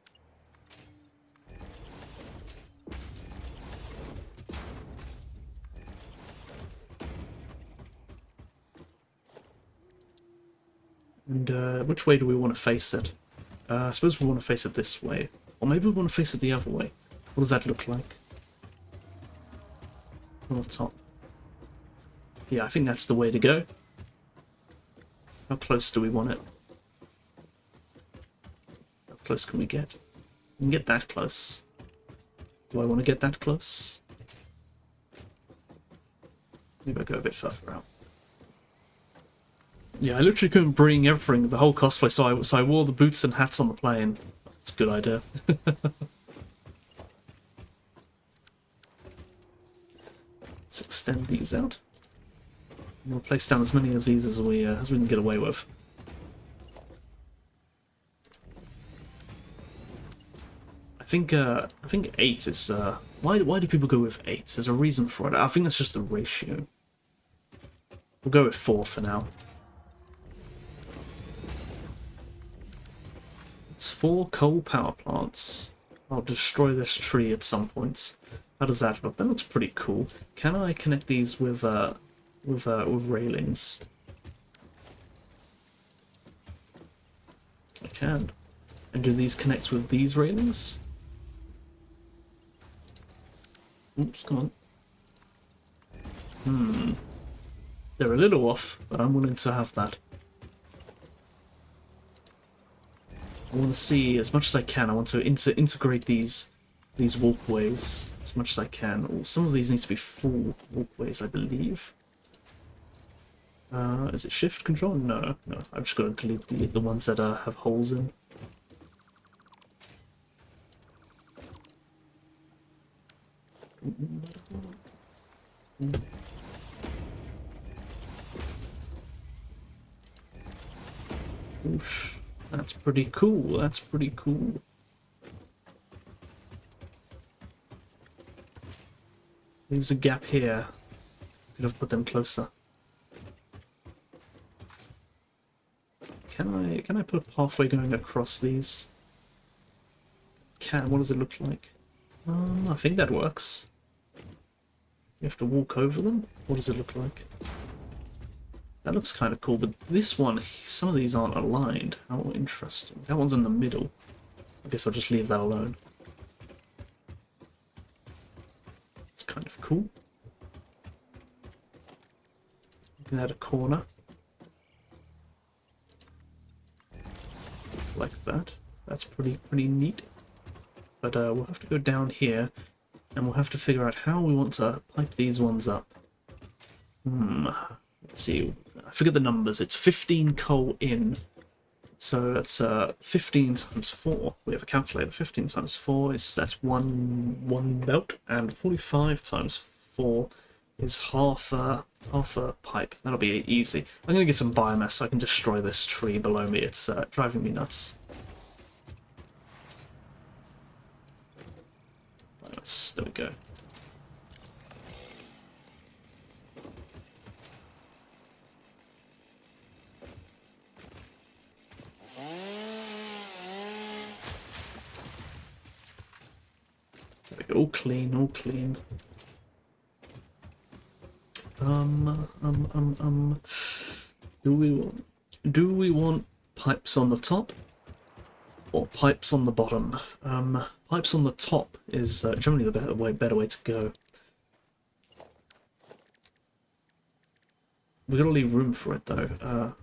A: And which way do we want to face it? I suppose we want to face it this way. Or maybe we want to face it the other way. What does that look like? On the top. Yeah, I think that's the way to go. How close do we want it? How close can we get? We can get that close. Do I want to get that close? Maybe I'll go a bit further out. Yeah, I literally couldn't bring everything, the whole cosplay, so I wore the boots and hats on the plane. That's a good idea. Let's extend these out. And we'll place down as many of these as we can get away with. I think 8 is why do people go with 8? There's a reason for it. I think that's just the ratio. We'll go with 4 for now. It's 4 coal power plants. I'll destroy this tree at some points. How does that look? That looks pretty cool. Can I connect these with railings? I can. And do these connect with these railings? Oops, come on. They're a little off, but I'm willing to have that. I want to see as much as I can. I want to integrate these walkways as much as I can. Or some of these need to be full walkways, I believe. Is it shift control? No. I've just got to delete the ones that have holes in. Oosh. That's pretty cool. That's pretty cool. Leaves a gap here. Could have put them closer. Can I put a pathway going across these? What does it look like? I think that works. You have to walk over them? What does it look like? That looks kind of cool, but this one, some of these aren't aligned. How interesting. That one's in the middle. I guess I'll just leave that alone. It's kind of cool. add a corner. Like that. That's pretty neat. But we'll have to go down here, and we'll have to figure out how we want to pipe these ones up. Let's see. I forget the numbers. It's 15 coal in. So that's 15 times 4. We have a calculator. 15 times 4 that's one belt, and 45 times 4 is half a pipe. That'll be easy. I'm gonna get some biomass so I can destroy this tree below me. It's driving me nuts. Biomass. There we go. All clean, all clean. Do we want pipes on the top or pipes on the bottom? Pipes on the top is generally the better way to go. We gotta leave room for it though.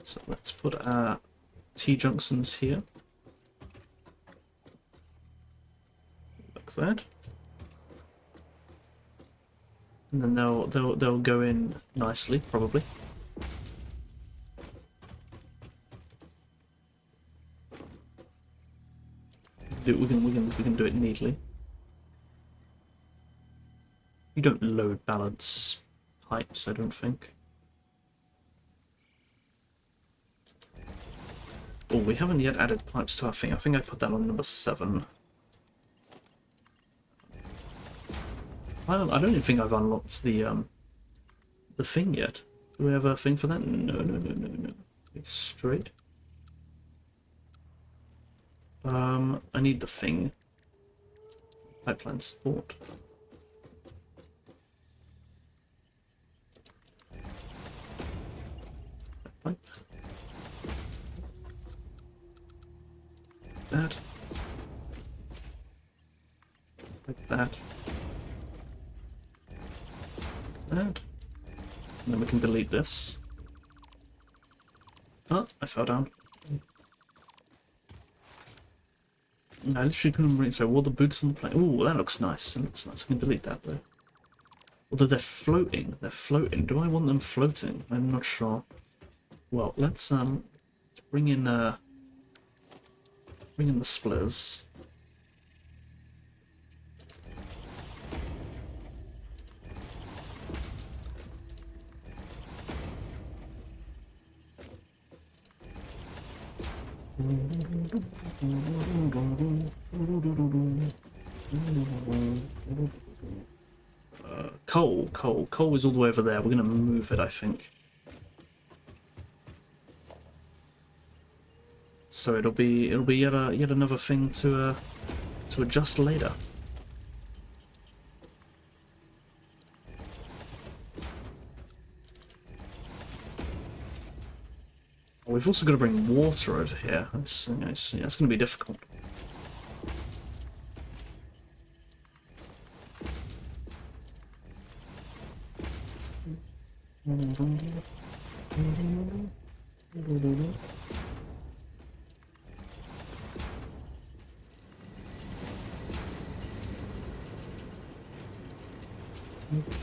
A: So let's put our T-junctions here. Like that. And then they'll go in nicely, probably. We can do it neatly. You don't load balance pipes, I don't think. Oh, we haven't yet added pipes to our thing. I think I put that on number 7. I don't even think I've unlocked the thing yet. Do we have a thing for that? No. It's straight. I need the thing. Pipeline support. Pipe. That. Like that. That. And then we can delete this. Oh, I fell down. I literally couldn't bring so all the boots on the plane. Ooh, that looks nice. That looks nice. I can delete that though. Although they're floating. They're floating. Do I want them floating? I'm not sure. Well, let's bring in the splitters. Coal is all the way over there. We're gonna move it, I think. So it'll be yet another thing to adjust later. We've also got to bring water over here. That's going to be difficult.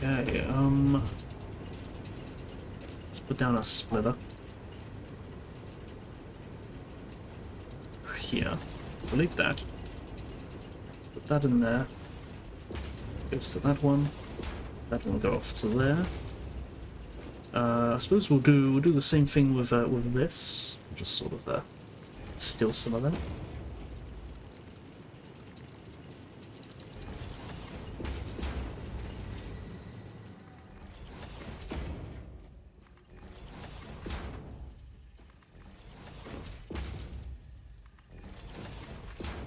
A: Okay, let's put down a splitter. Here. Delete that. Put that in there. Goes to that one. That one will go off to there. I suppose we'll do the same thing with this. Just sort of steal some of them.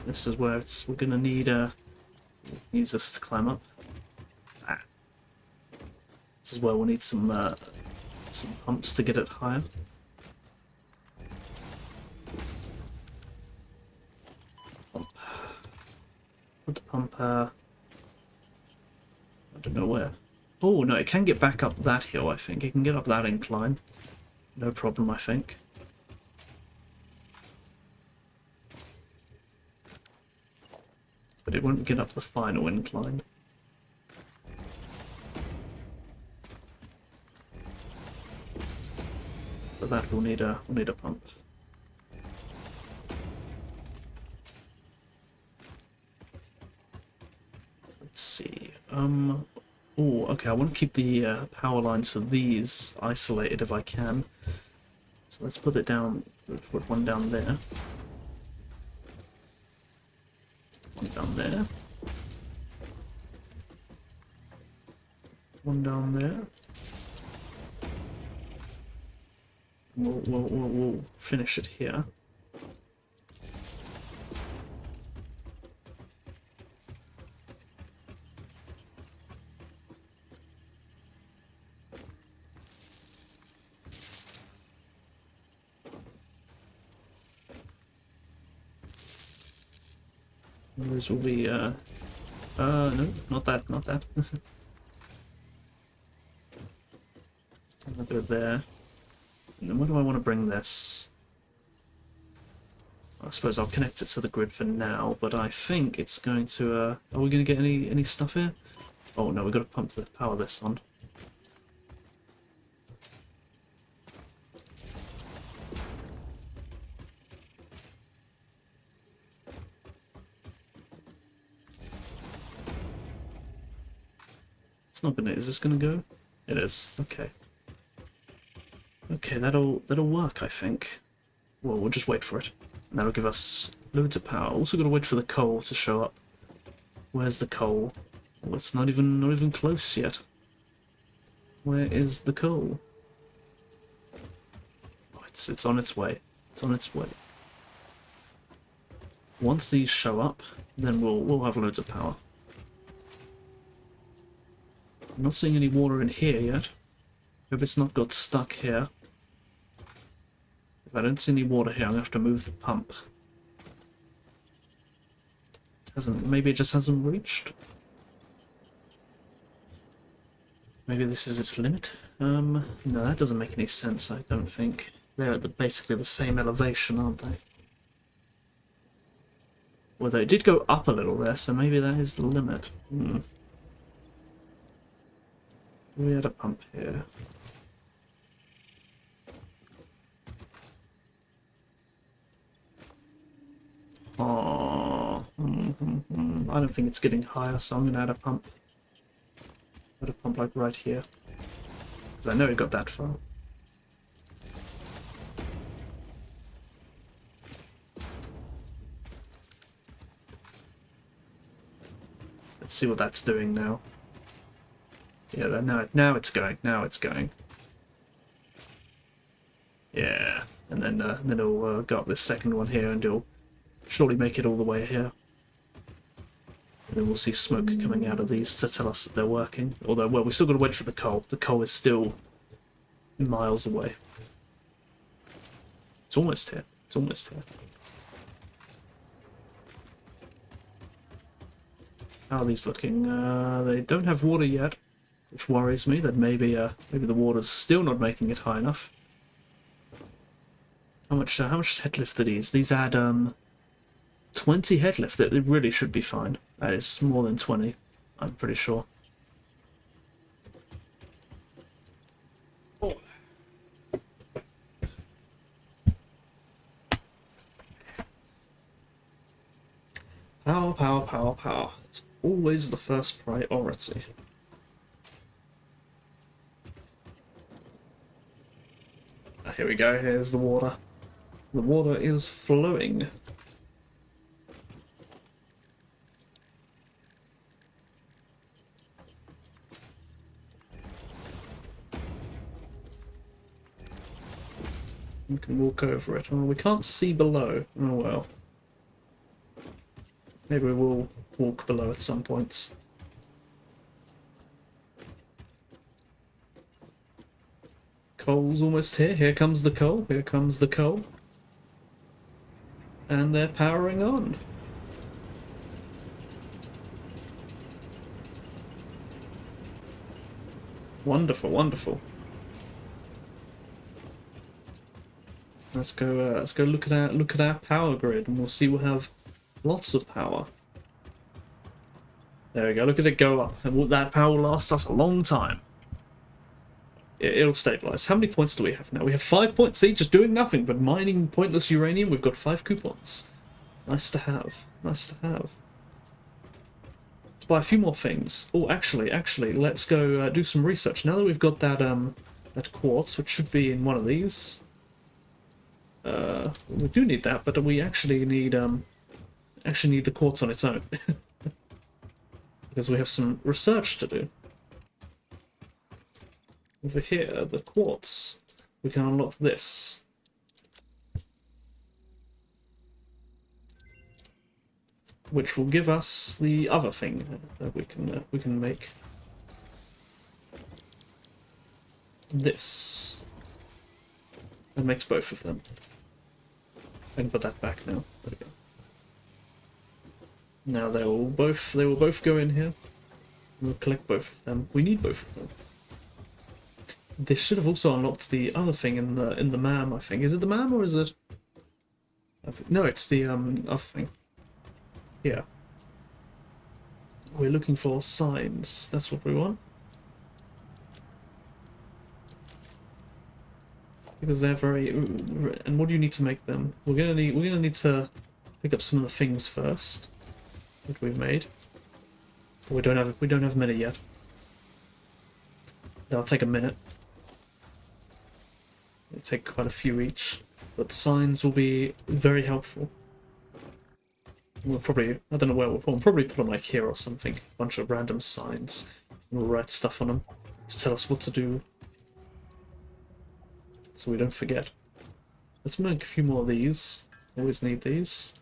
A: This is where we're gonna need use this to climb up. This is where we'll need some pumps to get it higher. Put the pump, I don't know where. Oh, no, it can get back up that hill, I think. It can get up that incline. No problem, I think. But it won't get up the final incline. For that, we'll need a pump. Let's see. Oh, okay. I want to keep the power lines for these isolated if I can. So let's put it down. Let's put one down there. One down there. One down there. We'll finish it here. Those will be, no, not that, not that. I'll go there. And then where do I want to bring this? I suppose I'll connect it to the grid for now, but I think it's going to, are we going to get any stuff here? Oh no, we've got to pump the power this on. It's not gonna, is this gonna go? It is, okay. Okay, that'll work, I think. Well, we'll just wait for it. And that'll give us loads of power. Also gotta wait for the coal to show up. Where's the coal? Oh, it's not even close yet. Where is the coal? Oh, it's on its way. It's on its way. Once these show up, then we'll have loads of power. I'm not seeing any water in here yet. Hope it's not got stuck here. If I don't see any water here, I'm gonna have to move the pump. Maybe it just hasn't reached? Maybe this is its limit? No, that doesn't make any sense, I don't think. They're at basically the same elevation, aren't they? Although it did go up a little there, so maybe that is the limit. We had a pump here. Oh, I don't think it's getting higher, so I'm gonna add a pump. Add a pump like right here, because I know it got that far. Let's see what that's doing now. Yeah, now it's going. Now it's going. Yeah, and then it'll go up this second one here, and it'll surely make it all the way here. And then we'll see smoke coming out of these to tell us that they're working. Although, well, we still got to wait for the coal. The coal is still miles away. It's almost here. It's almost here. How are these looking? They don't have water yet, which worries me. That maybe the water's still not making it high enough. How much head lift are these? These add 20 head lift. It really should be fine. That is more than 20, I'm pretty sure. Oh. Power, power, power, power. It's always the first priority. Here we go, here's the water. The water is flowing. We can walk over it. Oh, we can't see below. Oh well. Maybe we will walk below at some points. Coal's almost here. Here comes the coal. Here comes the coal. And they're powering on. Wonderful, wonderful. Let's go. Let's go look at our power grid, and we'll see we'll have lots of power. There we go. Look at it go up, and that power will last us a long time. It'll stabilize. How many points do we have now? We have 5 points. See, just doing nothing but mining pointless uranium. We've got 5 coupons. Nice to have. Nice to have. Let's buy a few more things. Oh, actually, let's go do some research. Now that we've got that that quartz, which should be in one of these. We do need that, but we actually need the quartz on its own because we have some research to do. Over here, the quartz, we can unlock this. Which will give us the other thing that we can make. This. That makes both of them. I can put that back now. There we go. Now they will both go in here. We'll collect both of them. We need both of them. This should have also unlocked the other thing in the MAM, I think. Is it the MAM or is it? No, it's the other thing. Yeah. We're looking for signs. That's what we want. Because they're very. And what do you need to make them? We're gonna need to pick up some of the things first that we've made. We don't have many yet. That'll take a minute. It'll take quite a few each, but signs will be very helpful. We'll probably, I don't know where we'll probably put them like here or something. A bunch of random signs. We'll write stuff on them to tell us what to do, so we don't forget. Let's make a few more of these. Always need these.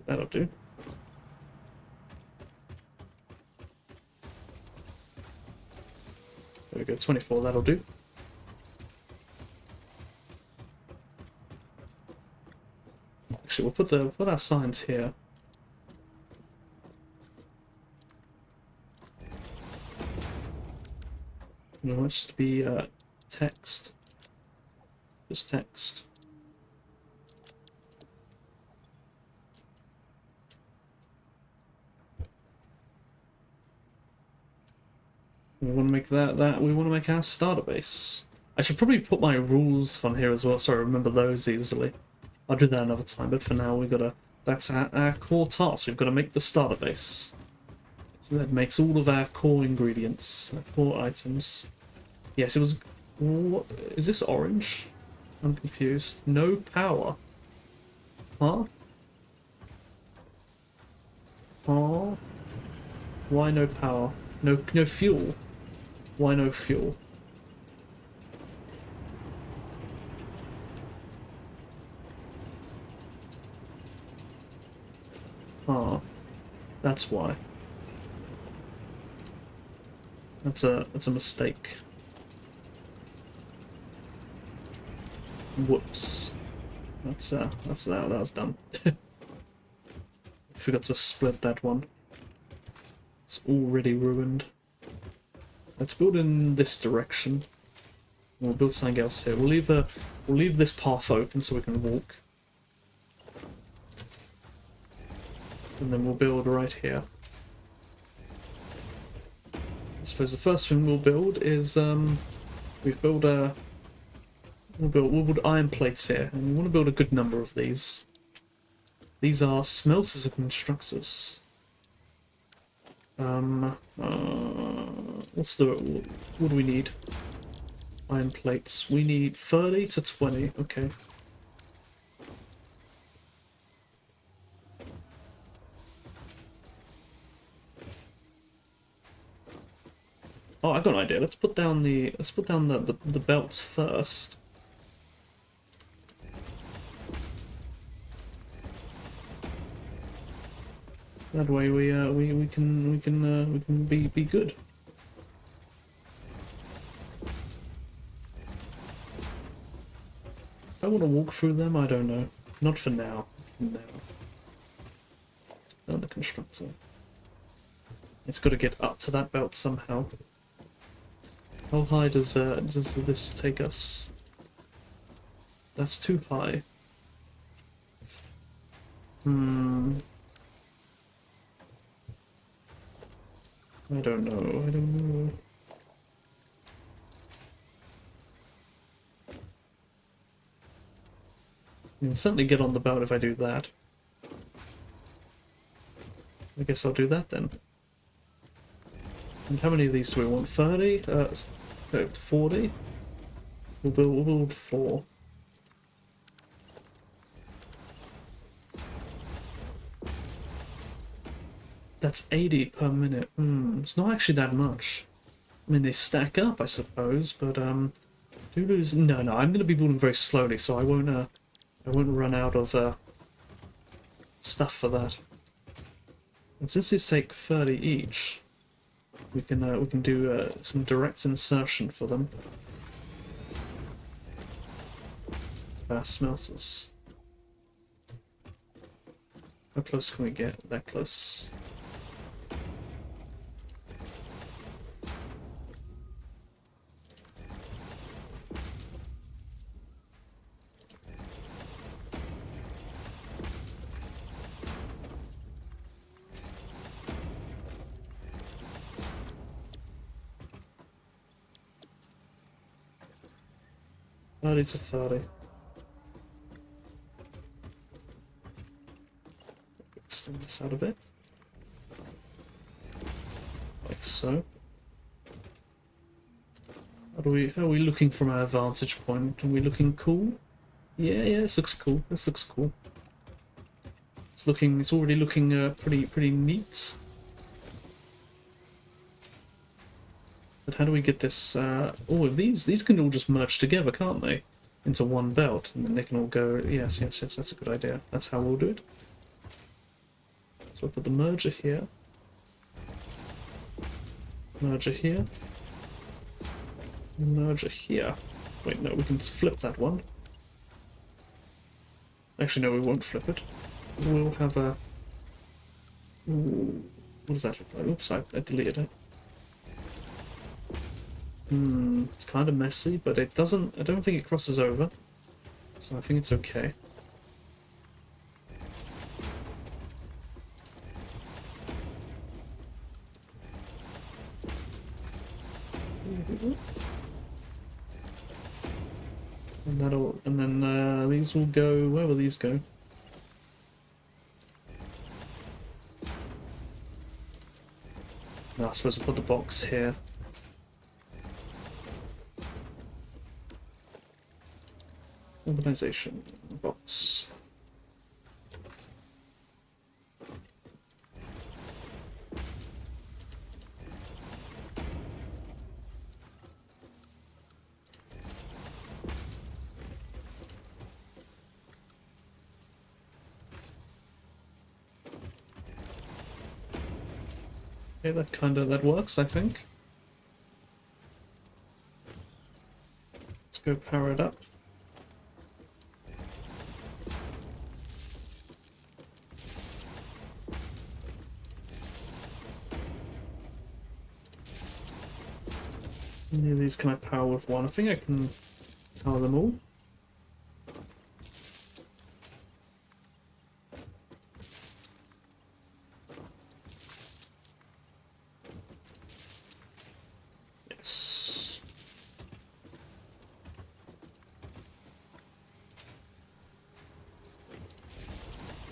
A: That'll do. There we go, 24, that'll do. Actually, we'll put our signs here. It wants to be text. Just text. We want to make we want to make our starter base. I should probably put my rules on here as well, so I remember those easily. I'll do that another time, but for now we gotta, that's our core task. We've got to make the starter base. So that makes all of our core ingredients, our core items. Yes, it was, what, is this orange? I'm confused. No power. Huh? Huh? Why no power? No fuel. Why no fuel? Ah, that's why. That's a mistake. Whoops. That was dumb. Forgot to split that one. It's already ruined. Let's build in this direction. We'll build something else here. We'll leave this path open so we can walk. And then we'll build right here. I suppose the first thing we'll build is we'll build iron plates here, and we want to build a good number of these. These are smelters and constructors. What do we need? Iron plates. We need 30 to 20. Okay. Oh, I've got an idea. Let's put down the belts first. That way we can be good. want to walk through them? I don't know. Not for now. No. Under constructor. It's got to get up to that belt somehow. How high does this take us? That's too high. I don't know. I don't know. I can certainly get on the belt if I do that. I guess I'll do that then. And how many of these do we want? 30? 40? We'll build 4. That's 80 per minute. It's not actually that much. I mean, they stack up, I suppose, but do lose. No, I'm going to be building very slowly, so I won't run out of stuff for that. And since these take 30 each, we can do some direct insertion for them. Fast smelters. How close can we get? That close. Oh, it's a 30. Extend this out a bit. Like so. How are we looking from our vantage point? Are we looking cool? Yeah, this looks cool. This looks cool. It's already looking pretty neat. But how do we get this? Oh, these can all just merge together, can't they? Into one belt, and then they can all go. Yes, that's a good idea. That's how we'll do it. So I'll put the merger here. Merger here. Merger here. Wait, no, we can flip that one. Actually, no, we won't flip it. We'll have a... Ooh, what does that look like? Oops, I deleted it. It's kind of messy, but it doesn't... I don't think it crosses over. So I think it's okay. And then these will go. Where will these go? No, I suppose we'll put the box here. Organization box. Okay, that works, I think. Let's go power it up. How many of these can I power with one? I think I can power them all. Yes.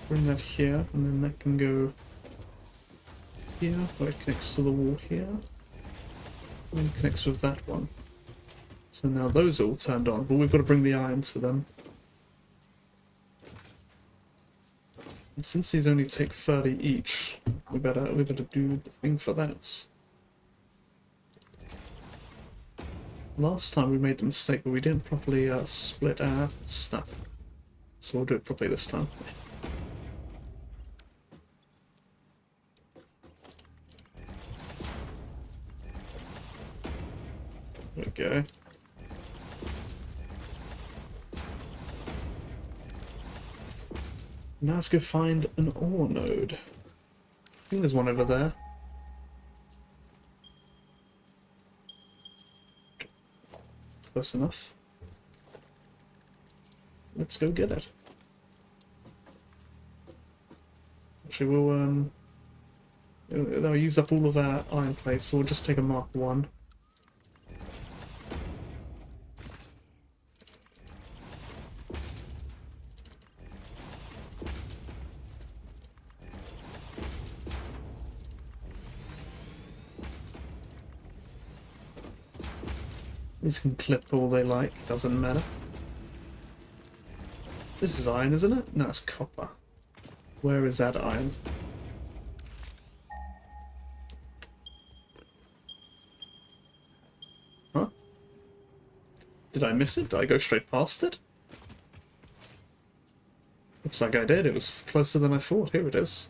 A: Bring that here, and then that can go here, where it connects to the wall here. And connects with that one. So now those are all turned on, but we've got to bring the iron to them. And since these only take 30 each, we better do the thing for that. Last time we made the mistake, but we didn't properly split our stuff. So we'll do it properly this time. There we go. Now let's go find an ore node. I think there's one over there. Close enough. Let's go get it. Actually, we'll use up all of our iron plates, so we'll just take a Mark 1. These can clip all they like, doesn't matter. This is iron, isn't it? No, it's copper. Where is that iron? Huh? Did I miss it? Did I go straight past it? Looks like I did. It was closer than I thought. Here it is.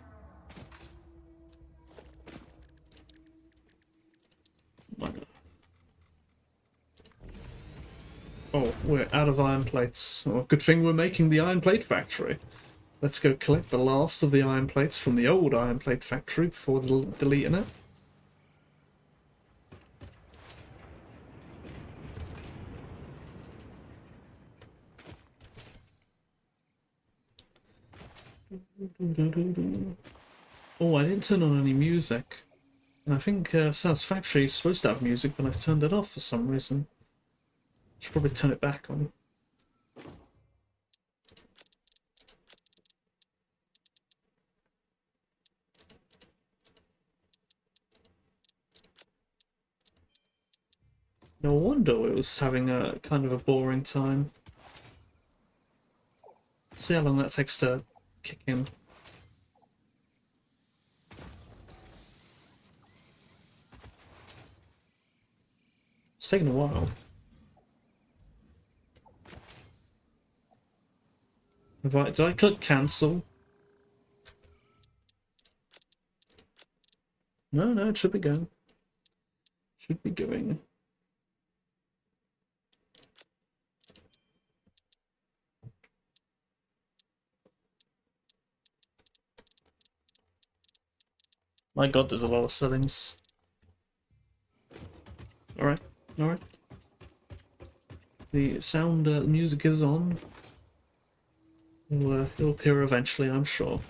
A: Oh, we're out of iron plates. Oh, good thing we're making the iron plate factory. Let's go collect the last of the iron plates from the old iron plate factory before deleting it. Oh, I didn't turn on any music. And I think Satisfactory is supposed to have music, but I've turned it off for some reason. Should probably turn it back on. No wonder it was having a kind of a boring time. See how long that takes to kick in. It's taking a while. Did I click cancel? No, it should be going. Should be going. My god, there's a lot of settings. Alright. The sound, the music is on. It'll appear eventually, I'm sure.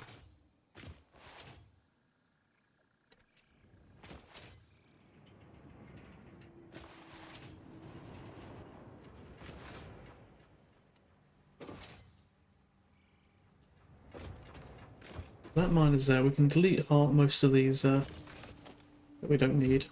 A: That mine is there. We can delete most of these that we don't need.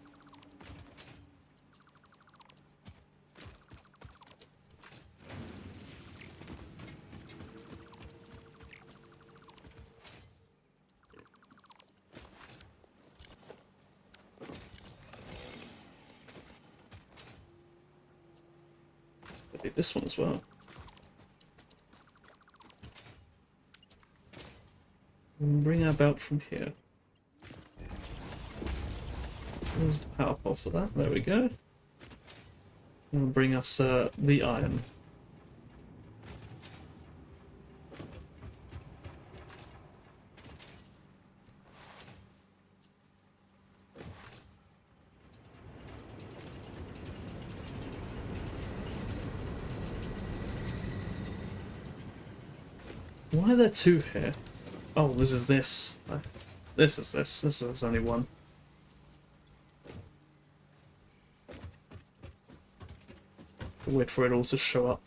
A: Delete this one as well. And bring our belt from here. There's the power pole for that. There we go. And bring us the iron. Why are there two here? Oh, this is this. This is this. This is only one. Wait for it all to show up.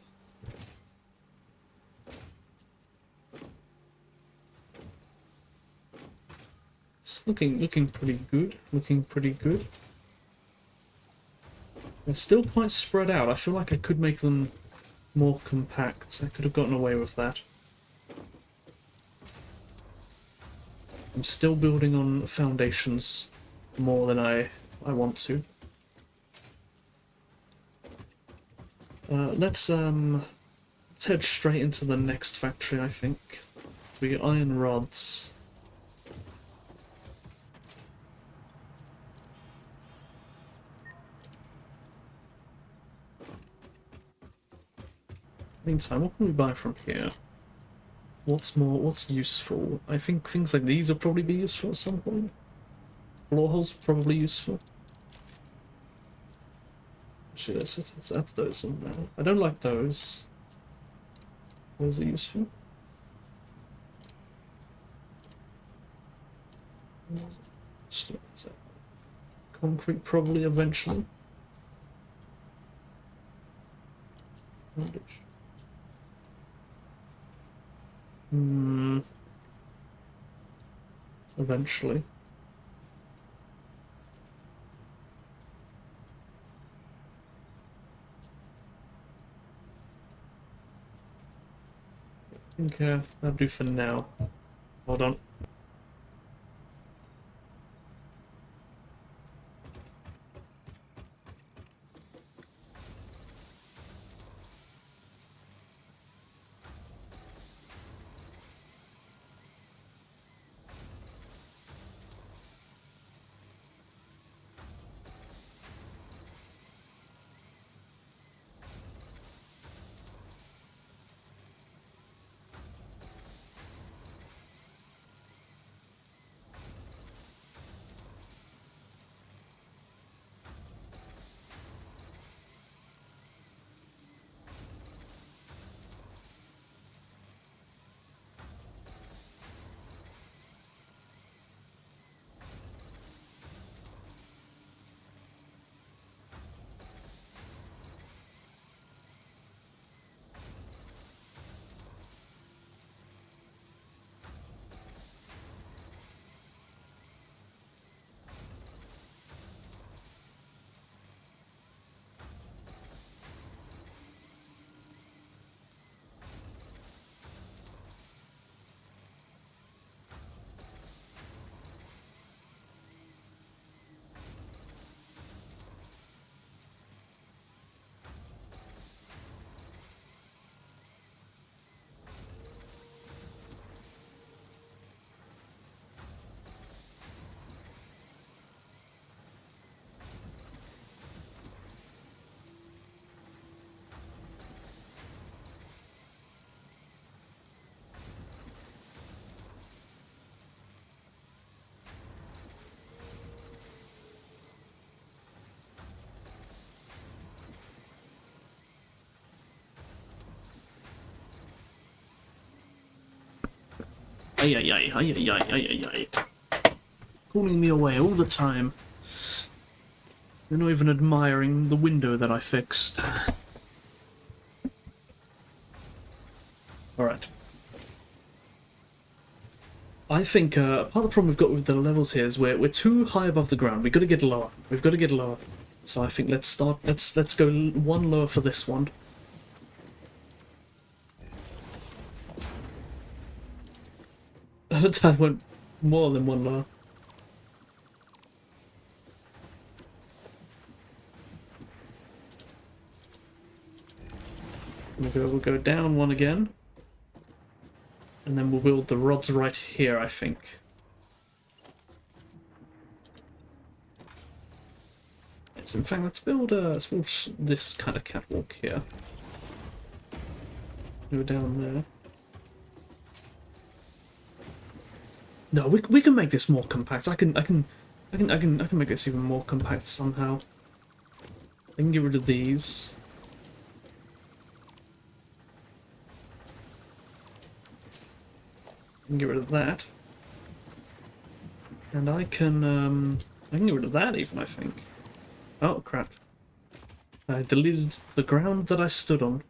A: It's looking pretty good. Looking pretty good. They're still quite spread out. I feel like I could make them more compact. I could have gotten away with that. I'm still building on foundations more than I want to. Let's head straight into the next factory, I think. We get iron rods. Meantime, what can we buy from here? What's useful? I think things like these will probably be useful at some point. Floor holes are probably useful. Actually, let's add those in there. I don't like those. Those are useful. Concrete probably eventually. Eventually. I think that'll do for now. Hold on. Ay, ay, ay, ay, ay, ay, ay, ay. Calling me away all the time. You're not even admiring the window that I fixed. Alright. I think part of the problem we've got with the levels here is we're too high above the ground. We've got to get lower. We've got to get lower. So I think let's go one lower for this one. I went more than one lower. We'll go down one again. And then we'll build the rods right here, I think. Yes, in fact, let's build this kind of catwalk here. Go down there. No, we can make this more compact. I can make this even more compact somehow. I can get rid of these. I can get rid of that. And I can get rid of that even, I think. Oh crap. I deleted the ground that I stood on.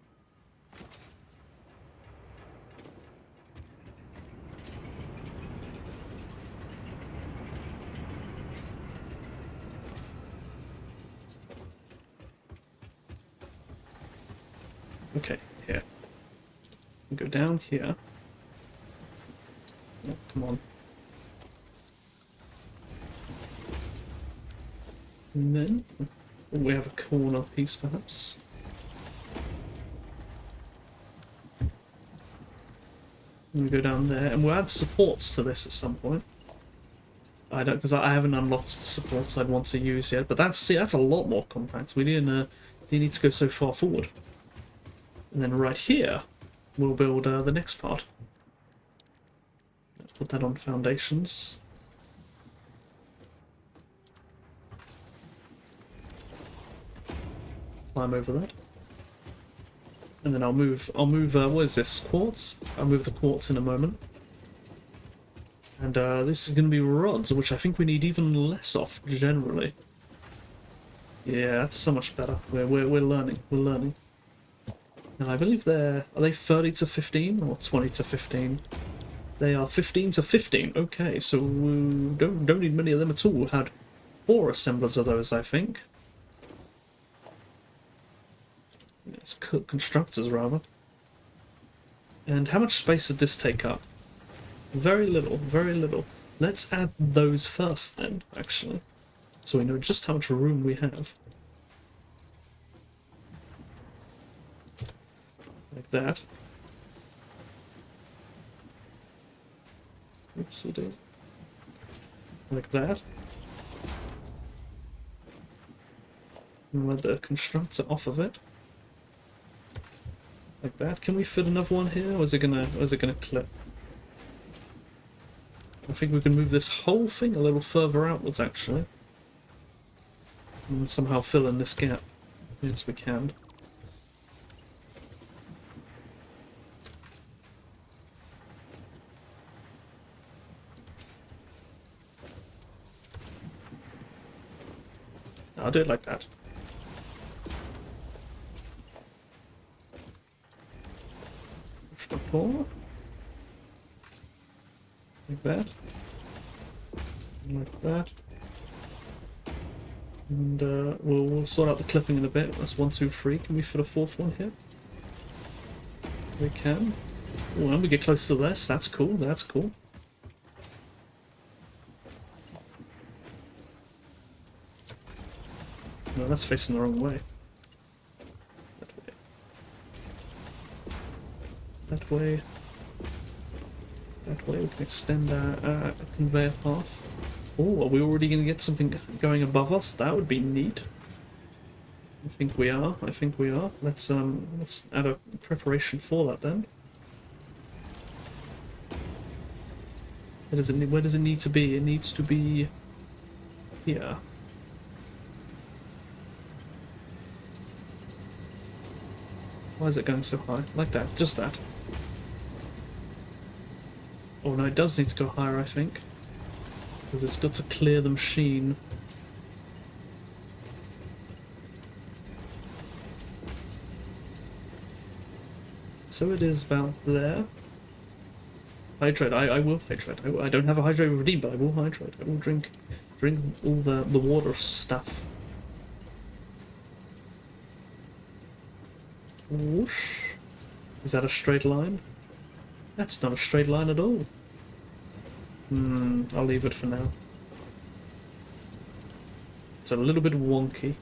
A: Okay, here. Go down here. Oh, come on. And then we have a corner piece, perhaps. And we go down there, and we'll add supports to this at some point. I don't, because I haven't unlocked the supports I'd want to use yet. But that's a lot more compact. We didn't need to go so far forward. And then right here, we'll build the next part. Put that on foundations. Climb over that. And then I'll move, what is this, quartz? I'll move the quartz in a moment. And this is going to be rods, which I think we need even less of, generally. Yeah, that's so much better. We're learning, we're learning. Now I believe are they 30 to 15 or 20 to 15? They are 15 to 15, okay, so we don't need many of them at all. We had 4 assemblers of those, I think. It's constructors, rather. And how much space did this take up? Very little, very little. Let's add those first then, actually. So we know just how much room we have. Like that. Oopsie daisy. Like that. And let the constructor off of it. Like that. Can we fit another one here, or is it gonna clip? I think we can move this whole thing a little further outwards, actually. And somehow fill in this gap. Yes, we can. I'll do it like that. Push the pull. Like that. Like that. And we'll sort out the clipping in a bit. That's 1, 2, 3. Can we fit a 4th one here? We can. Oh, and we get close to this. That's cool. That's cool. No, that's facing the wrong way. That way. That way we can extend our conveyor path. Oh, are we already going to get something going above us? That would be neat. I think we are. I think we are. Let's add a preparation for that then. Where does it need to be? It needs to be here. Why is it going so high? Like that, just that. Oh no, it does need to go higher, I think. Because it's got to clear the machine. So it is about there. Hydrate, I will hydrate. I don't have a hydrate redeem, but I will hydrate. I will drink all the water stuff. Whoosh. Is that a straight line? That's not a straight line at all. I'll leave it for now. It's a little bit wonky.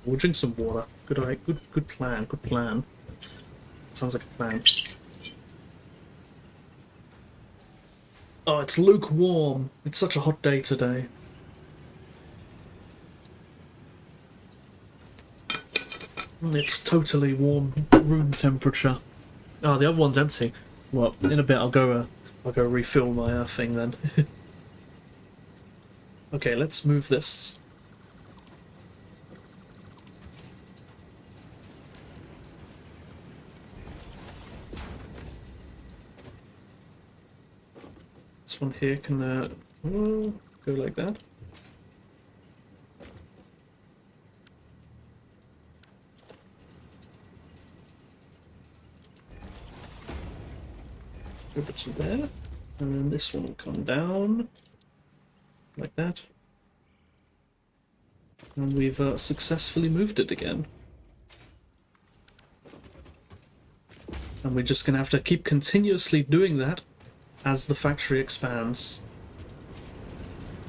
A: We'll drink some water. Good plan, good plan. Sounds like a plan. Oh, it's lukewarm. It's such a hot day today. It's totally warm room temperature. Oh, the other one's empty. Well, in a bit I'll go refill my thing then. Okay, let's move this. This one here can go like that. Over to there, and then this one will come down like that, and we've successfully moved it again. And we're just gonna have to keep continuously doing that as the factory expands.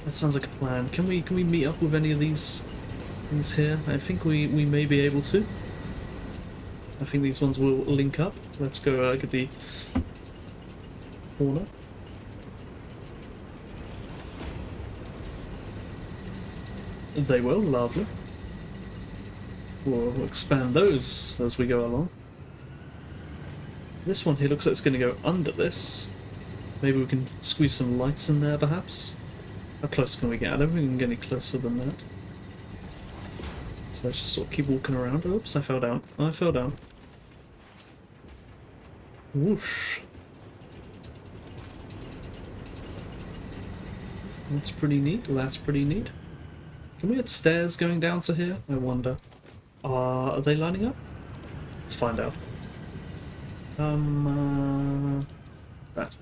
A: That sounds like a plan. Can we meet up with any of these here? I think we may be able to. I think these ones will link up. Let's go get the corner. They will, lovely. We'll expand those as we go along. This one here looks like it's going to go under this. Maybe we can squeeze some lights in there, perhaps? How close can we get? I don't think we can get any closer than that. So let's just sort of keep walking around. Oops, I fell down. I fell down. Whoosh. That's pretty neat. That's pretty neat. Can we get stairs going down to here? I wonder. Are they lining up? Let's find out. That.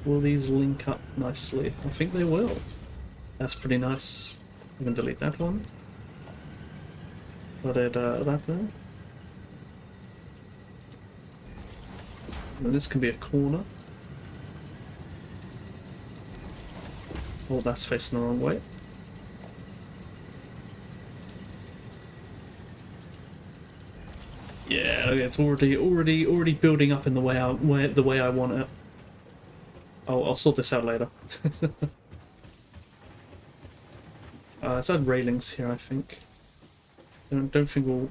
A: Will these link up nicely? I think they will. That's pretty nice. I'm gonna delete that one. Put it that there. And this can be a corner. Oh, that's facing the wrong way. Yeah, okay, it's already building up in the way I want it. I'll sort this out later. Let's add railings here, I think. Don't think we'll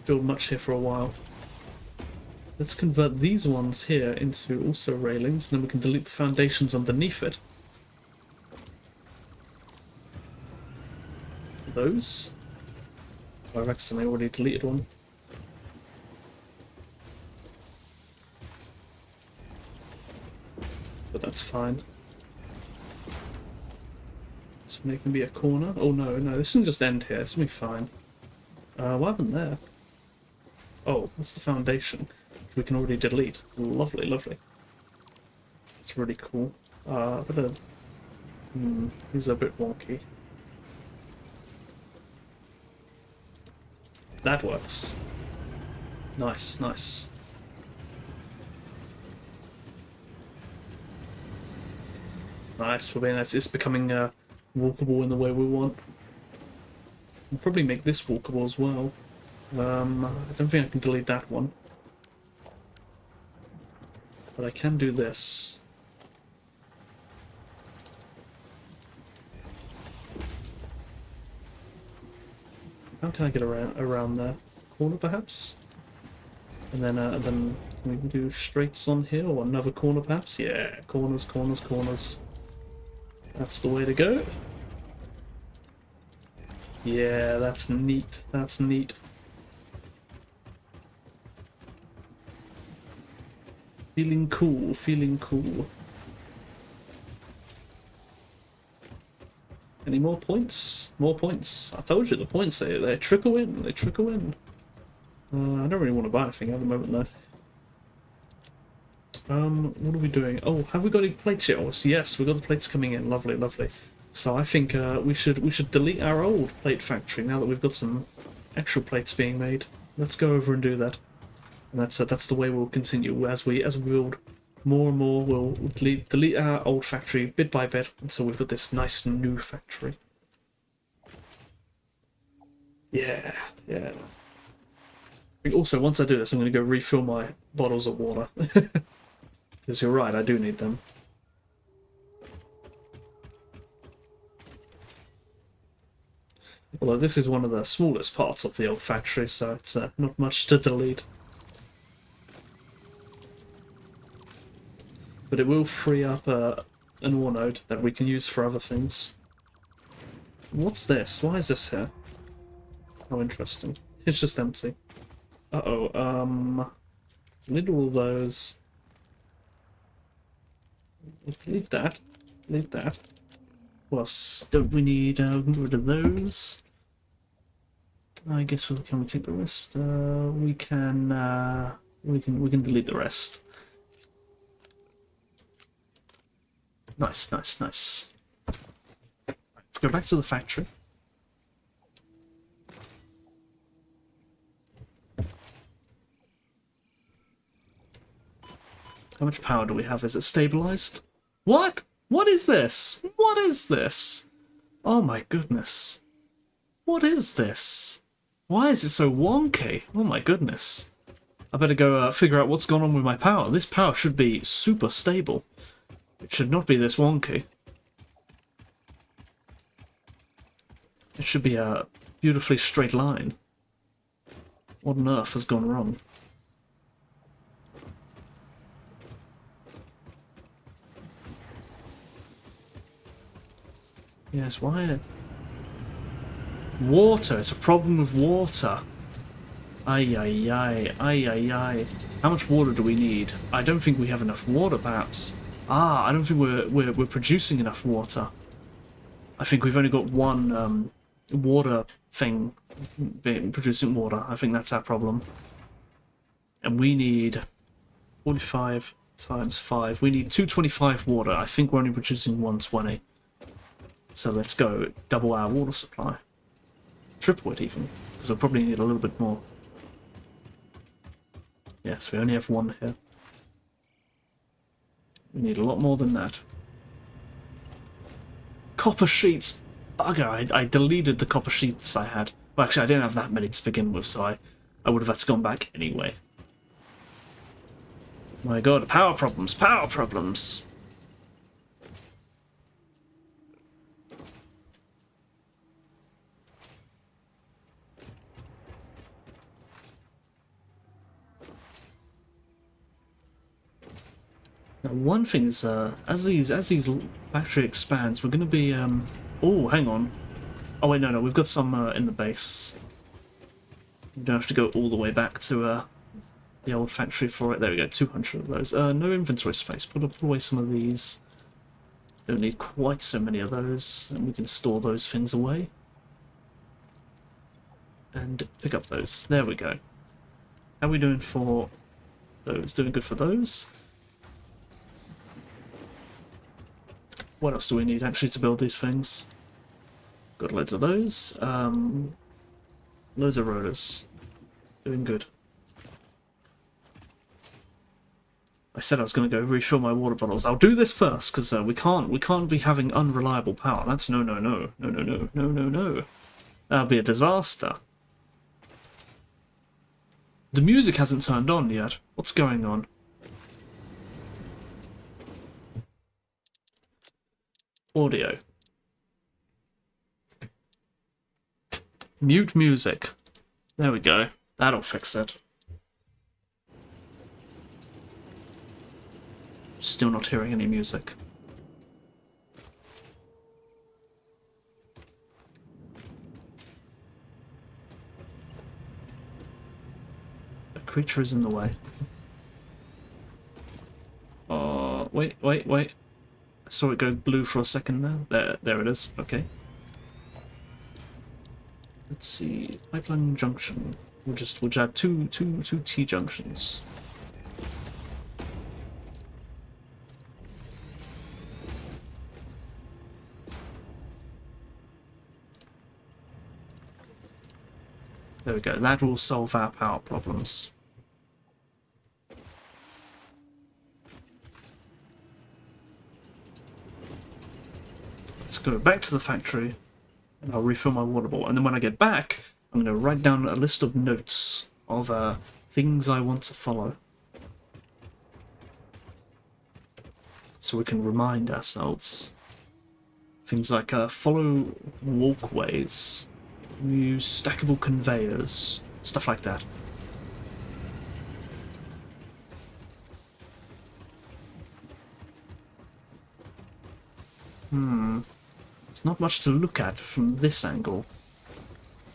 A: build much here for a while. Let's convert these ones here into also railings, and then we can delete the foundations underneath it. Those. Oh, I've accidentally already deleted one. But that's fine. So make them be a corner. Oh no, this shouldn't just end here. This will be fine. What happened there? Oh, that's the foundation, which we can already delete. Lovely, lovely. It's really cool. These are a bit wonky. That works. Nice, nice. Nice, it's becoming walkable in the way we want. We'll probably make this walkable as well. I don't think I can delete that one. But I can do this. How can I get around there? Corner, perhaps? And then we can do straights on here, or another corner, perhaps? Yeah, corners, corners, corners. That's the way to go. Yeah, that's neat. That's neat. Feeling cool, feeling cool. Any more points? More points. I told you the points, they trickle in, they trickle in. I don't really want to buy anything at the moment though. What are we doing? Oh, have we got any plates yet? Oh, yes, we've got the plates coming in. Lovely, lovely. So I think we should delete our old plate factory now that we've got some actual plates being made. Let's go over and do that. And that's the way we'll continue as we build more and more. We'll delete our old factory bit by bit until we've got this nice new factory. Yeah, yeah. Also, once I do this, I'm going to go refill my bottles of water. Because you're right, I do need them. Although this is one of the smallest parts of the old factory, so it's not much to delete. But it will free up an ore node that we can use for other things. What's this? Why is this here? Oh, interesting. It's just empty. Uh-oh, need all those. Leave that. Leave that. What else don't we need? Get rid of those. I guess can we take the rest? We can delete the rest. Nice, nice, nice. Let's go back to the factory. How much power do we have? Is it stabilized? What? What is this? What is this? Oh my goodness. What is this? Why is it so wonky? Oh my goodness. I better go figure out what's going on with my power. This power should be super stable. It should not be this wonky. It should be a beautifully straight line. What on earth has gone wrong? Yes, why? Water. It's a problem with water. Ay, ay, ay, ay, ay, ay. How much water do we need? I don't think we have enough water, perhaps. Ah, I don't think we're producing enough water. I think we've only got one water thing producing water. I think that's our problem. And we need 45 times 5. We need 225 water. I think we're only producing 120. So let's go double our water supply. Triple it even, because we'll probably need a little bit more. Yes, we only have one here. We need a lot more than that. Copper sheets! Bugger, I deleted the copper sheets I had. Well, actually, I didn't have that many to begin with, so I would have had to gone back anyway. My god, power problems, power problems! Now, one thing is, as these factory expands, we're going to be, oh, hang on. Oh, wait, no, we've got some in the base. You don't have to go all the way back to the old factory for it. There we go, 200 of those. No inventory space. Put away some of these. Don't need quite so many of those, and we can store those things away. And pick up those. There we go. How are we doing for those? Doing good for those? What else do we need actually to build these things? Got loads of those. Loads of rotors. Doing good. I said I was going to go refill my water bottles. I'll do this first because we can't be having unreliable power. That's no. That'll be a disaster. The music hasn't turned on yet. What's going on? Audio. Mute music. There we go. That'll fix it. Still not hearing any music. A creature is in the way. Oh, wait. I saw it go blue for a second there. There it is. Okay. Let's see. Pipeline junction. We'll just add two T junctions. There we go. That will solve our power problems. Let's go back to the factory and I'll refill my water bottle. And then when I get back, I'm going to write down a list of notes of things I want to follow. So we can remind ourselves. Things like follow walkways, use stackable conveyors, stuff like that. There's not much to look at from this angle.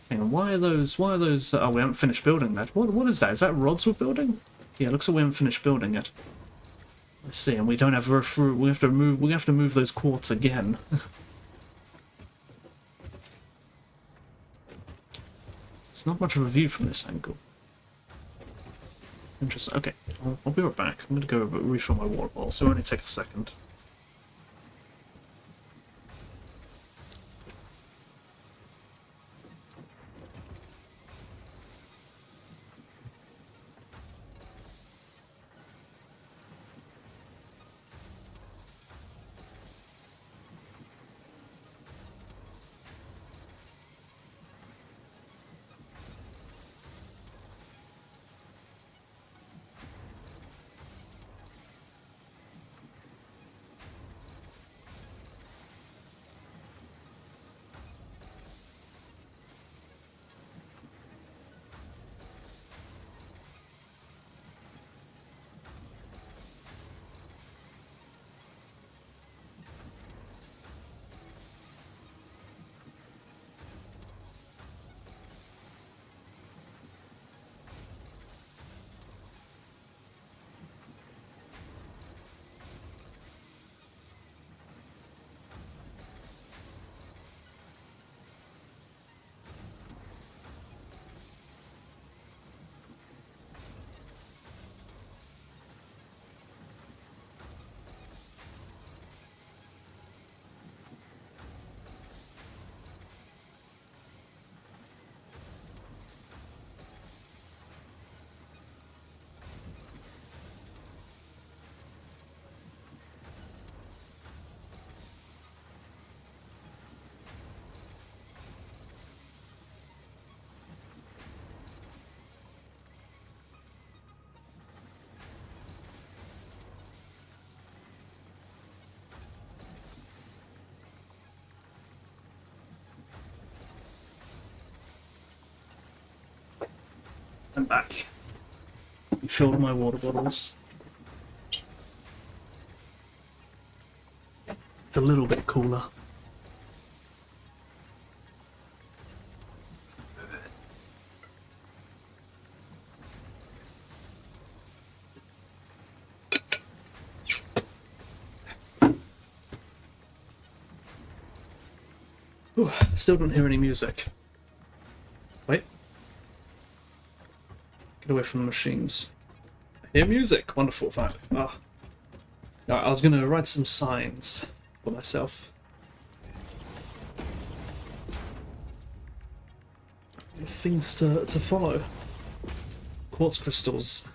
A: Hang on, why are those, oh, we haven't finished building that. What is that? Is that rods we're building? Yeah, it looks like we haven't finished building it. I see, and we don't have we have to move those quartz again. It's not much of a view from this angle. Interesting. Okay, I'll be right back. I'm going to go refill my water bottle, so it'll only take a second. I'm back. Filled my water bottles. It's a little bit cooler. Ooh, still don't hear any music. Wait. Get away from the machines. I hear music! Wonderful, finally. Ah. No, I was gonna write some signs for myself. Things to follow. Quartz crystals.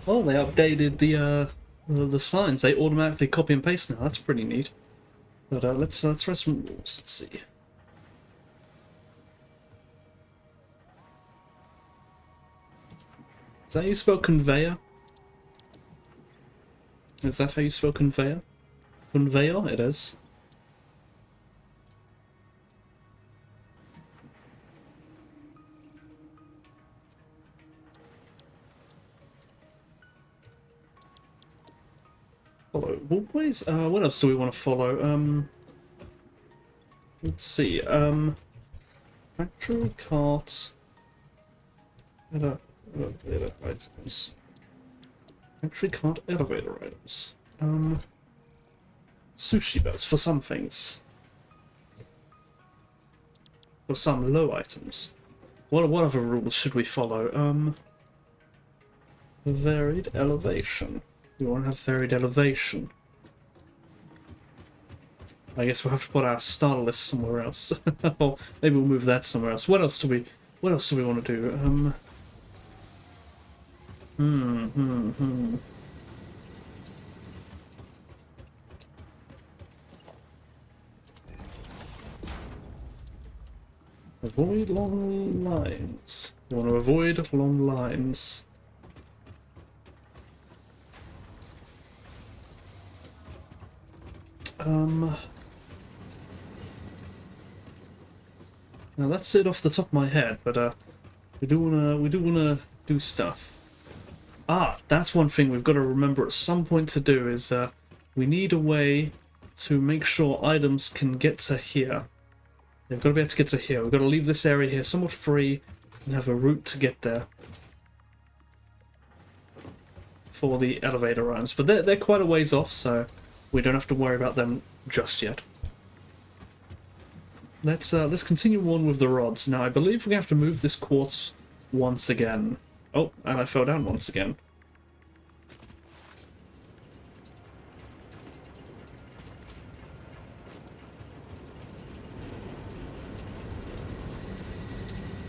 A: Oh, they updated the signs. They automatically copy and paste now. That's pretty neat. But let's write some rules. Let's see. Is that how you spell conveyor? Is that how you spell conveyor? Conveyor, it is. Follow walkways? What else do we want to follow? Let's see. Factory cart. Elevator items. Factory cart elevator items. Sushi belts for some things. For some low items. What other rules should we follow? Varied elevation. We want to have varied elevation. I guess we'll have to put our starter list somewhere else. Or maybe we'll move that somewhere else. What else do we want to do? Avoid long lines. We want to avoid long lines. Now that's it off the top of my head, but we do wanna do stuff. Ah, that's one thing we've got to remember at some point to do is we need a way to make sure items can get to here. They've got to be able to get to here. We've got to leave this area here somewhat free and have a route to get there for the elevator items. But they're quite a ways off, so we don't have to worry about them just yet. Let's continue on with the rods. Now I believe we have to move this quartz once again. Oh, and I fell down once again.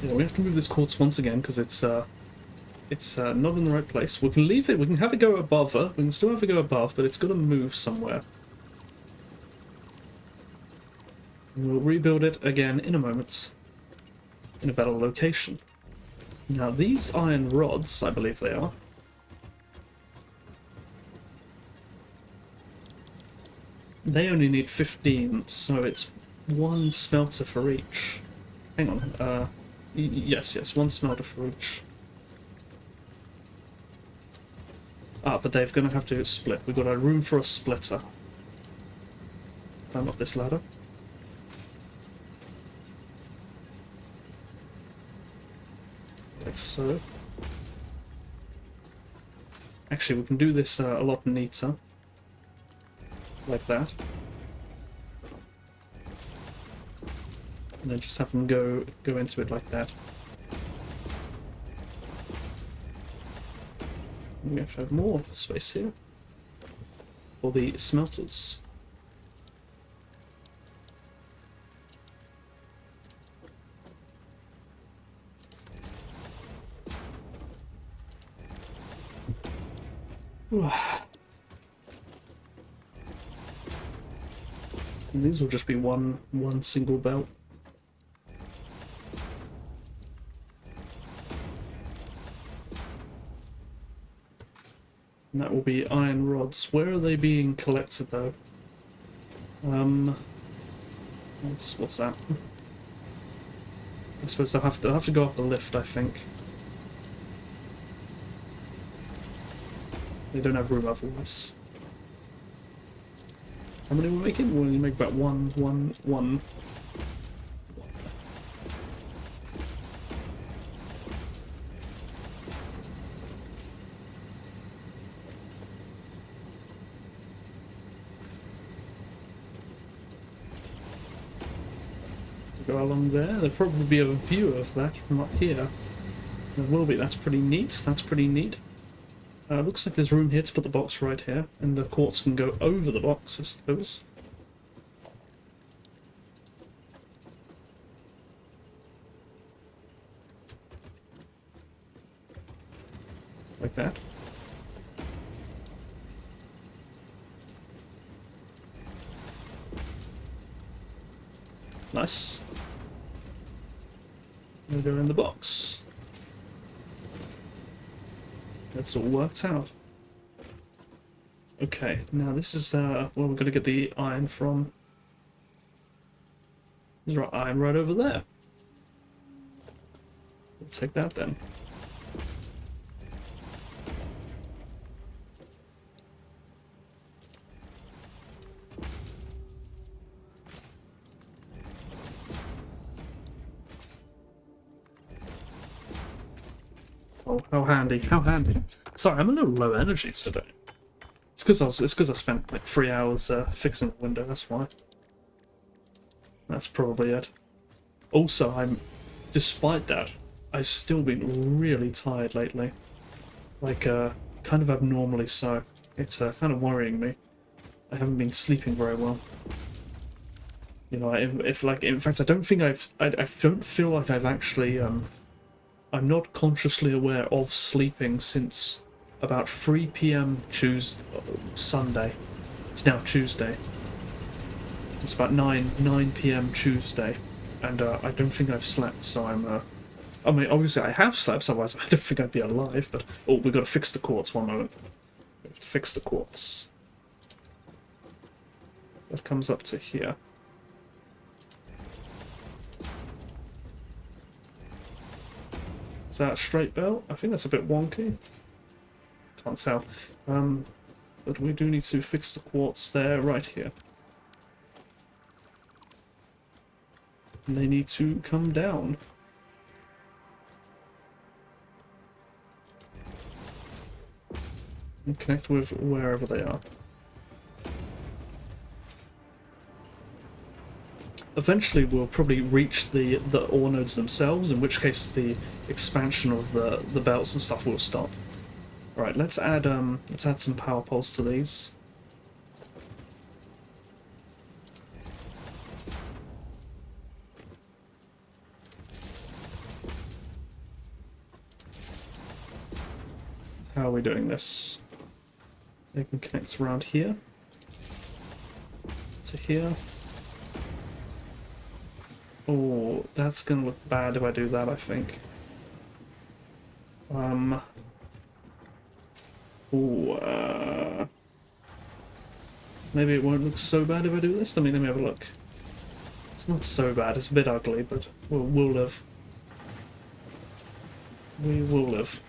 A: Yeah, we have to move this quartz once again because it's not in the right place. We can leave it. We can have it go above her. We can still have it go above, but it's got to move somewhere. We'll rebuild it again in a moment, in a better location. Now these iron rods, I believe they are. They only need 15, so it's one smelter for each. Hang on, yes, one smelter for each. Ah, but they're going to have to split. We've got a room for a splitter. Climb up this ladder. Like so. Actually, we can do this a lot neater. Like that. And then just have them go into it like that. We have to have more space here for the smelters. And these will just be one single belt. And that will be iron rods. Where are they being collected, though? What's that? I suppose I'll have to go up the lift, I think. They don't have room otherwise. How many we're making? We'll only make about one. Go along there. There'll probably be a view of that from up here. There will be. That's pretty neat. That's pretty neat. Looks like there's room here to put the box right here, and the quartz can go over the box, I suppose. Like that. Nice. We'll go in the box. That's all worked out. Okay, now this is where we're going to get the iron from. There's iron right over there. We'll take that then. Oh, how handy, how handy. Sorry, I'm a little low energy today. It's because I spent like 3 hours fixing the window, that's why. That's probably it. Also, despite that, I've still been really tired lately. Like, kind of abnormally so. It's kind of worrying me. I haven't been sleeping very well. You know, in fact, I don't think I don't feel like I've actually, I'm not consciously aware of sleeping since about 3 PM Sunday. It's now Tuesday. It's about 9 PM Tuesday, and I don't think I've slept, so I mean, obviously I have slept, otherwise I don't think I'd be alive, but... Oh, we've got to fix the quartz, one moment. We have to fix the quartz. That comes up to here. Is that a straight belt? I think that's a bit wonky. Can't tell. But we do need to fix the quartz there, right here. And they need to come down. And connect with wherever they are. Eventually we'll probably reach the ore nodes themselves, in which case the expansion of the belts and stuff will stop. Right, let's add some power poles to these. How are we doing this? They can connect around here to here. Oh, that's gonna look bad if I do that, I think. Maybe it won't look so bad if I do this. Let me have a look. It's not so bad. It's a bit ugly, but we'll live. We will live.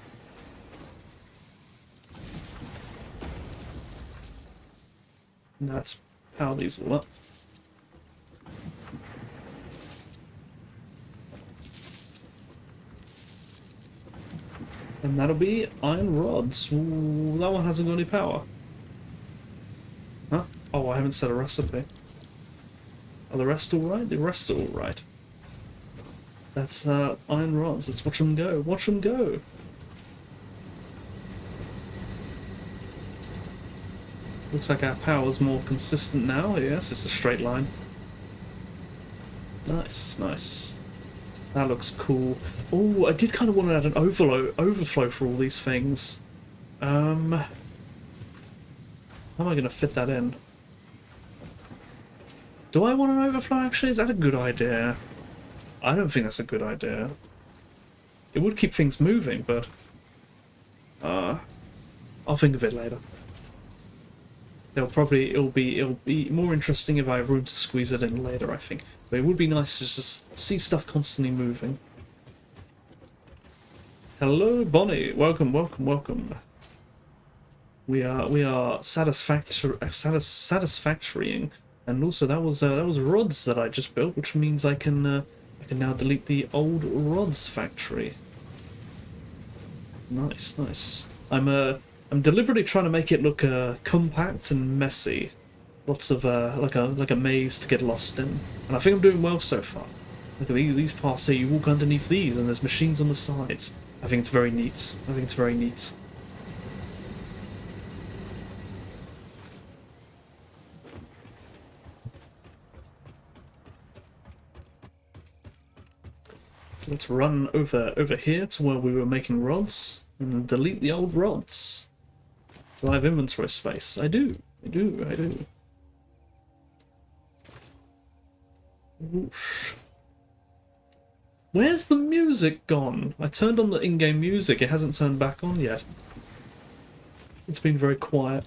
A: And that's how these will look. And that'll be iron rods. Ooh, that one hasn't got any power. Huh? Oh, I haven't set a recipe. Are the rest alright? The rest are alright. That's iron rods. Let's watch them go. Watch them go. Looks like our power's more consistent now. Yes, it's a straight line. Nice, nice. That looks cool. Oh, I did kind of want to add an overflow for all these things. How am I going to fit that in? Do I want an overflow, actually? Is that a good idea? I don't think that's a good idea. It would keep things moving, but... I'll think of it later. It'll be more interesting if I have room to squeeze it in later, I think. But it would be nice to just see stuff constantly moving. Hello, Bonnie. Welcome, welcome, welcome. We are satisfactorying, and also that was rods that I just built, which means I can now delete the old rods factory. Nice, nice. I'm deliberately trying to make it look compact and messy. Lots of like a maze to get lost in, and I think I'm doing well so far. Look at these paths here. You walk underneath these, and there's machines on the sides. I think it's very neat. I think it's very neat. Let's run over here to where we were making rods and delete the old rods. Do I have inventory space? I do. I do. Whoosh. Where's the music gone? I turned on the in-game music. It hasn't turned back on yet. It's been very quiet.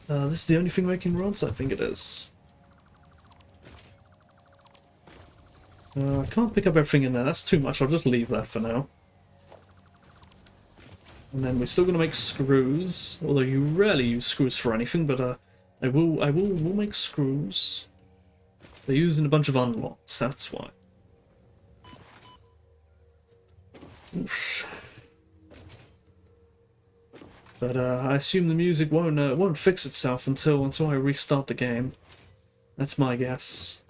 A: This is the only thing making rods? I think it is. I can't pick up everything in there. That's too much. I'll just leave that for now. And then we're still going to make screws. Although you rarely use screws for anything, but I will make screws. They're used in a bunch of unlocks, that's why. Oosh. But I assume the music won't fix itself until I restart the game. That's my guess.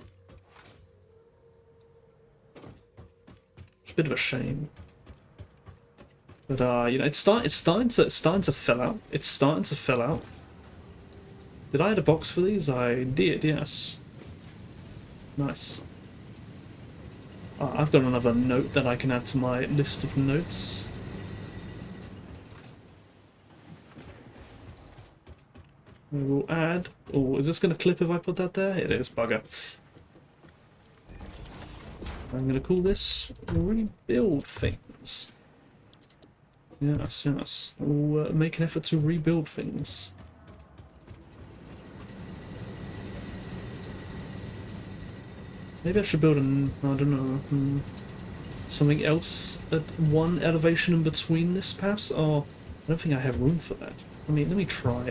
A: It's a bit of a shame. But you know, it's starting to fill out. It's starting to fill out. Did I add a box for these? I did, yes. Nice. I've got another note that I can add to my list of notes. We will add... Oh, is this going to clip if I put that there? It is, bugger. I'm going to call this rebuild things. Yes, yes. We'll make an effort to rebuild things. Maybe I should build an, I don't know, something else at one elevation in between this, perhaps? Oh, I don't think I have room for that. Let me try.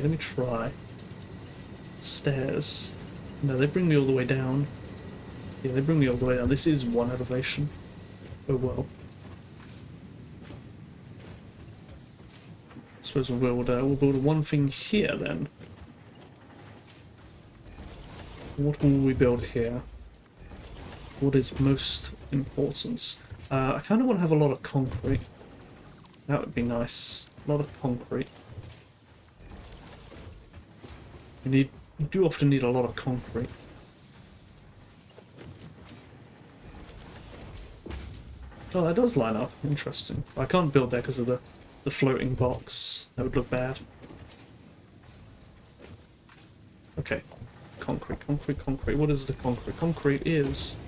A: Stairs. No, they bring me all the way down. Yeah, they bring me all the way down. This is one elevation. Oh well. I suppose we'll build one thing here then. What will we build here? What is most important? I kind of want to have a lot of concrete. That would be nice. A lot of concrete. You do often need a lot of concrete. Oh, that does line up. Interesting. I can't build there because of the floating box. That would look bad. Okay. Concrete. What is the concrete? Concrete is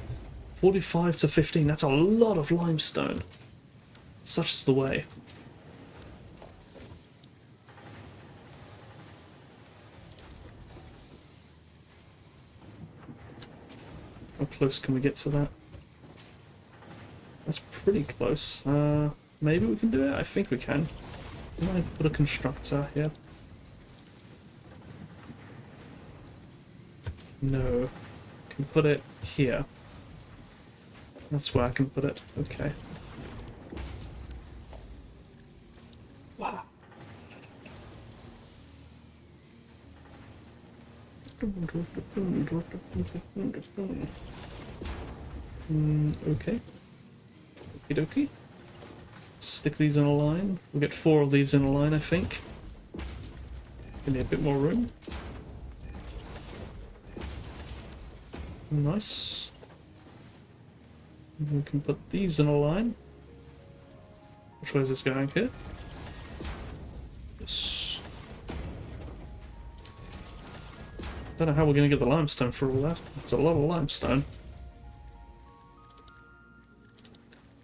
A: 45 to 15. That's a lot of limestone. Such is the way. How close can we get to that? That's pretty close. Maybe we can do it? I think we can. Can I put a constructor here? No. I can put it here. That's where I can put it. Okay. Wow. Okay. Okie dokie. Stick these in a line. We'll get 4 of these in a line, I think. We need a bit more room. Nice. We can put these in a line. Which way is this going here? Yes. Don't know how we're going to get the limestone for all that. It's a lot of limestone.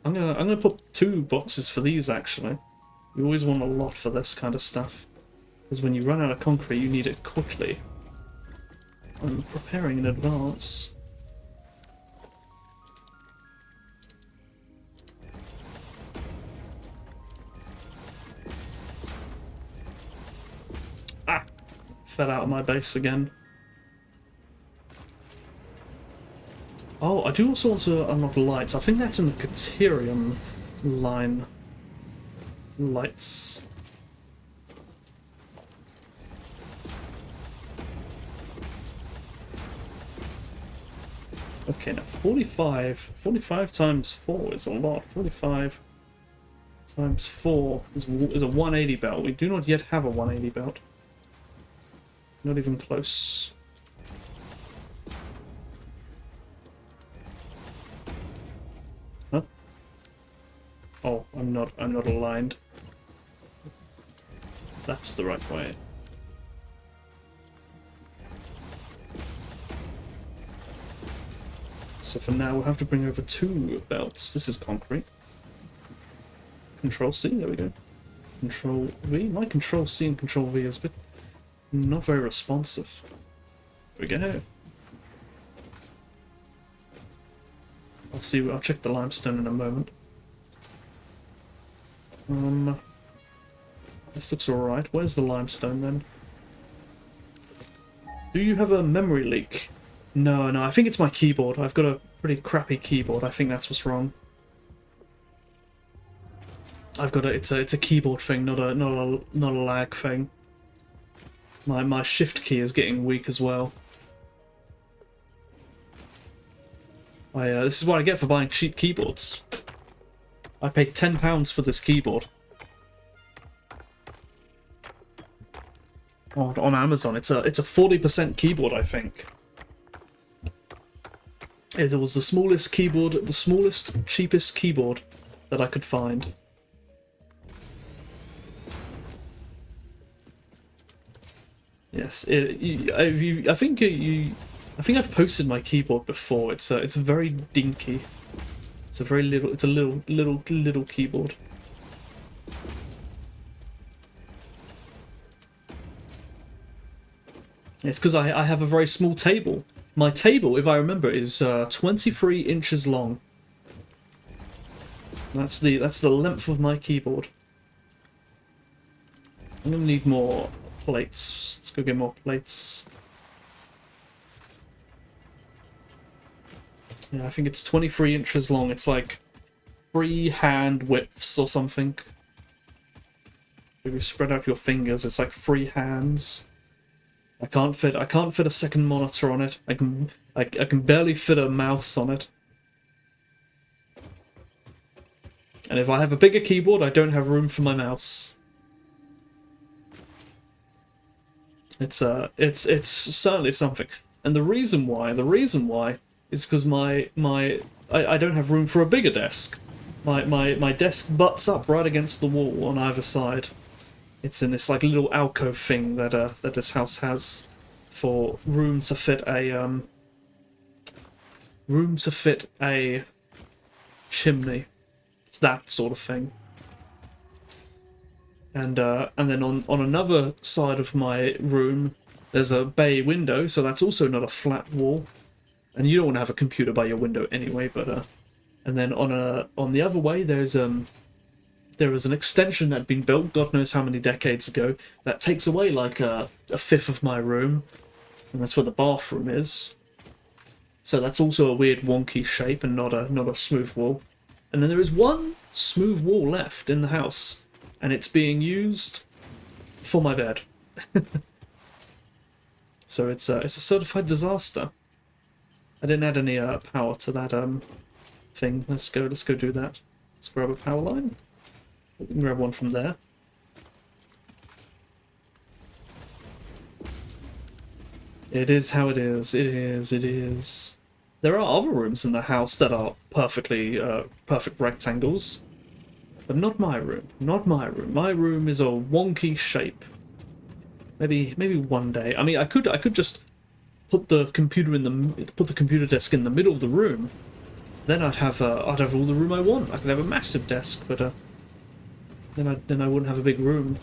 A: I'm gonna put 2 boxes for these actually. You always want a lot for this kind of stuff. Because when you run out of concrete, you need it quickly. I'm preparing in advance. Ah! Fell out of my base again. Oh, I do also want to unlock lights. I think that's in the Caterium line. Lights. Okay, now 45. 45 times 4 is a lot. 45 times 4 is a 180 belt. We do not yet have a 180 belt. Not even close. Huh? Oh, I'm not aligned. That's the right way. So for now, we'll have to bring over 2 belts. This is concrete. Control C, there we go. Control V. My Control C and Control V is a bit not very responsive. There we go. I'll check the limestone in a moment. This looks alright. Where's the limestone then? Do you have a memory leak? No, I think it's my keyboard. I've got a pretty crappy keyboard. I think that's what's wrong. I've got it's a keyboard thing, not a lag thing. My shift key is getting weak as well. This is what I get for buying cheap keyboards. I paid £10 for this keyboard. On Amazon, it's a 40% keyboard, I think. It was the smallest keyboard, the smallest, cheapest keyboard that I could find. Yes, I think I've posted my keyboard before. It's very dinky. It's a little keyboard. It's because I have a very small table. My table, if I remember, is 23 inches long. That's the length of my keyboard. I'm gonna need more plates. Let's go get more plates. Yeah, I think it's 23 inches long. It's like 3 hand widths or something. If you spread out your fingers, it's like 3 hands. I can't fit a second monitor on it. I can barely fit a mouse on it. And if I have a bigger keyboard, I don't have room for my mouse. It's certainly something. And the reason why is because I don't have room for a bigger desk. My desk butts up right against the wall on either side. It's in this like little alcove thing that this house has for room to fit a chimney. It's that sort of thing. And then on another side of my room, there's a bay window, so that's also not a flat wall. And you don't want to have a computer by your window anyway. But and then on the other way, there is an extension that had been built, God knows how many decades ago, that takes away like a fifth of my room, and that's where the bathroom is. So that's also a weird wonky shape and not a smooth wall. And then there is one smooth wall left in the house, and it's being used for my bed. So it's a certified disaster. I didn't add any power to that thing. Let's go do that. Let's grab a power line. We can grab one from there. It is how it is. It is. There are other rooms in the house that are perfectly perfect rectangles, but not my room. Not my room. My room is a wonky shape. Maybe one day. I mean, I could just put the computer desk in the middle of the room. Then I'd have all the room I want. I could have a massive desk, but Then I wouldn't have a big room.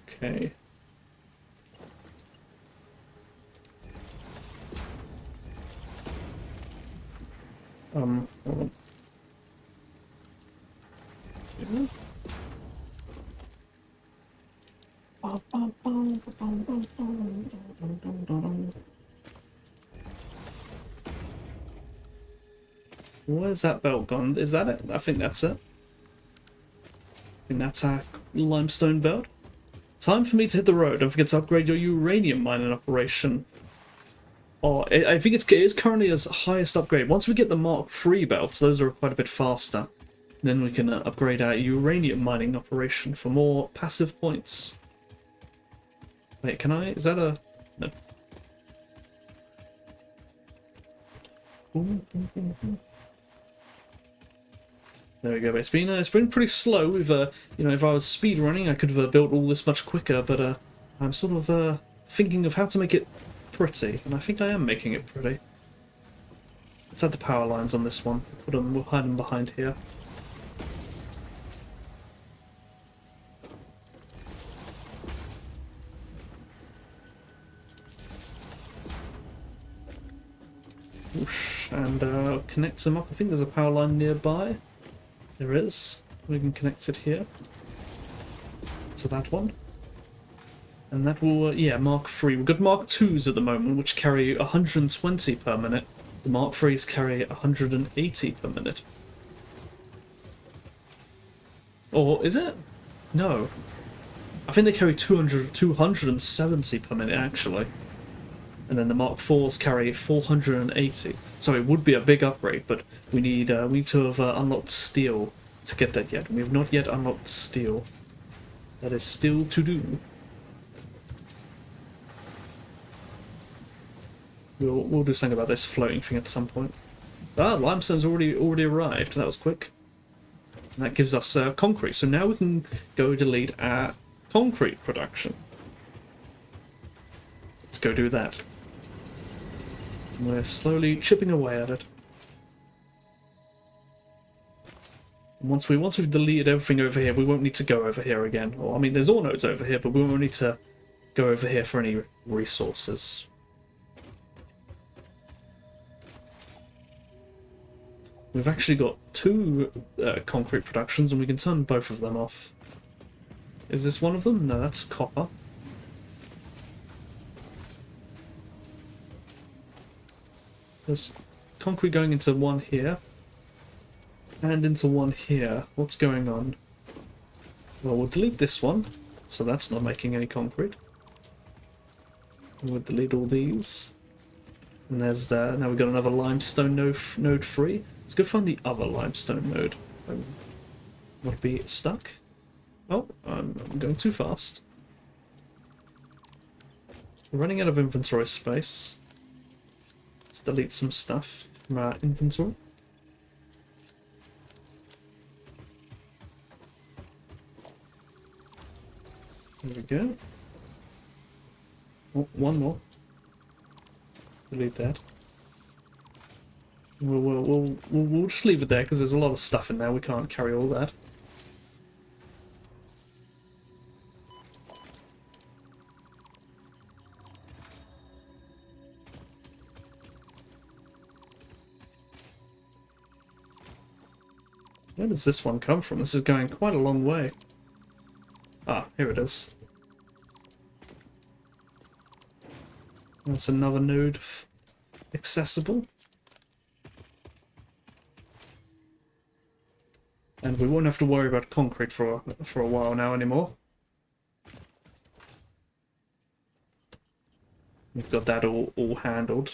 A: Okay. Hold on. Where's that belt gone? Is that it? I think that's it. I think that's our limestone belt. Time for me to hit the road. Don't forget to upgrade your uranium mining operation. Oh, I think it is currently as highest upgrade. Once we get the Mark III belts, those are quite a bit faster. Then we can upgrade our uranium mining operation for more passive points. Wait, can I? Is that a... No. There we go. It's been pretty slow. With you know, if I was speed running, I could have built all this much quicker. But I'm sort of thinking of how to make it pretty, and I think I am making it pretty. Let's add the power lines on this one. Put them. We'll hide them behind here. Whoosh, and connect them up. I think there's a power line nearby. There is. We can connect it here to that one. And that will, yeah, Mark III. We've got Mark IIs at the moment, which carry 120 per minute. The Mark IIIs carry 180 per minute. Or is it? No. I think they carry 270 per minute, actually. And then the Mark IVs carry 480. So it would be a big upgrade, but we need to have unlocked steel to get that yet. We have not yet unlocked steel. That is still to do. We'll do something about this floating thing at some point. Ah, limestone's already arrived. That was quick. And that gives us concrete. So now we can go delete our concrete production. Let's go do that. We're slowly chipping away at it. And once we've deleted everything over here, we won't need to go over here again. Or I mean, there's ore nodes over here, but we won't need to go over here for any resources. We've actually got two concrete productions, and we can turn both of them off. Is this one of them? No, that's copper. There's concrete going into one here, and into one here. What's going on? Well, we'll delete this one, so that's not making any concrete. We'll delete all these. And there's the... Now we've got another limestone node free. Let's go find the other limestone node. Would be stuck. Oh, I'm going too fast. We're running out of inventory space. Let's delete some stuff from our inventory. There we go. Oh, one more. Delete that. We'll just leave it there because there's a lot of stuff in there. We can't carry all that. Where does this one come from? This is going quite a long way. Ah, here it is. That's another node accessible. And we won't have to worry about concrete for a while now anymore. We've got that all handled.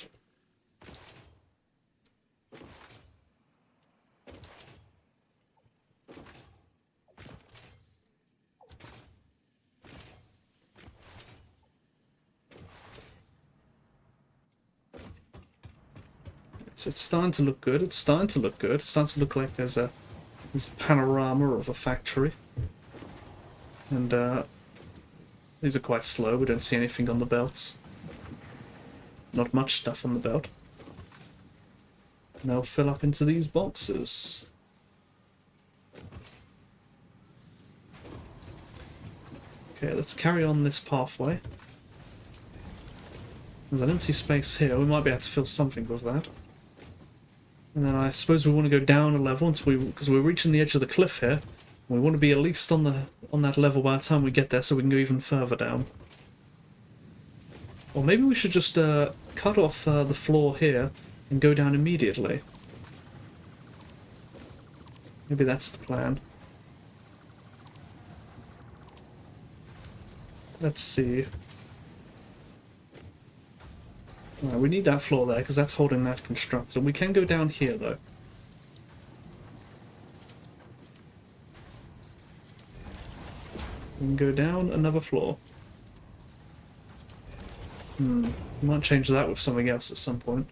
A: It's starting to look good. It's starting to look good. It's starting to look like there's a panorama of a factory. And these are quite slow. We don't see anything on the belts. Not much stuff on the belt. And they'll fill up into these boxes. Okay, let's carry on this pathway. There's an empty space here. We might be able to fill something with that. And then I suppose we want to go down a level until because we're reaching the edge of the cliff here. We want to be at least on that level by the time we get there, so we can go even further down. Or maybe we should just cut off the floor here and go down immediately. Maybe that's the plan. Let's see. Right, we need that floor there because that's holding that constructor. We can go down here though. We can go down another floor. We might change that with something else at some point.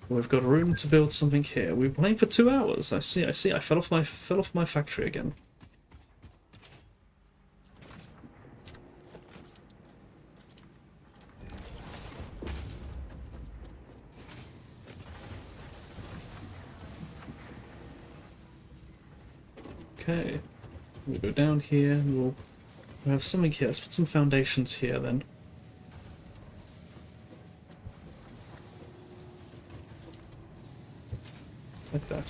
A: We've got room to build something here. We've been playing for 2 hours. I see. I fell off my factory again. Okay, we'll go down here, and we'll have something here. Let's put some foundations here then. Like that.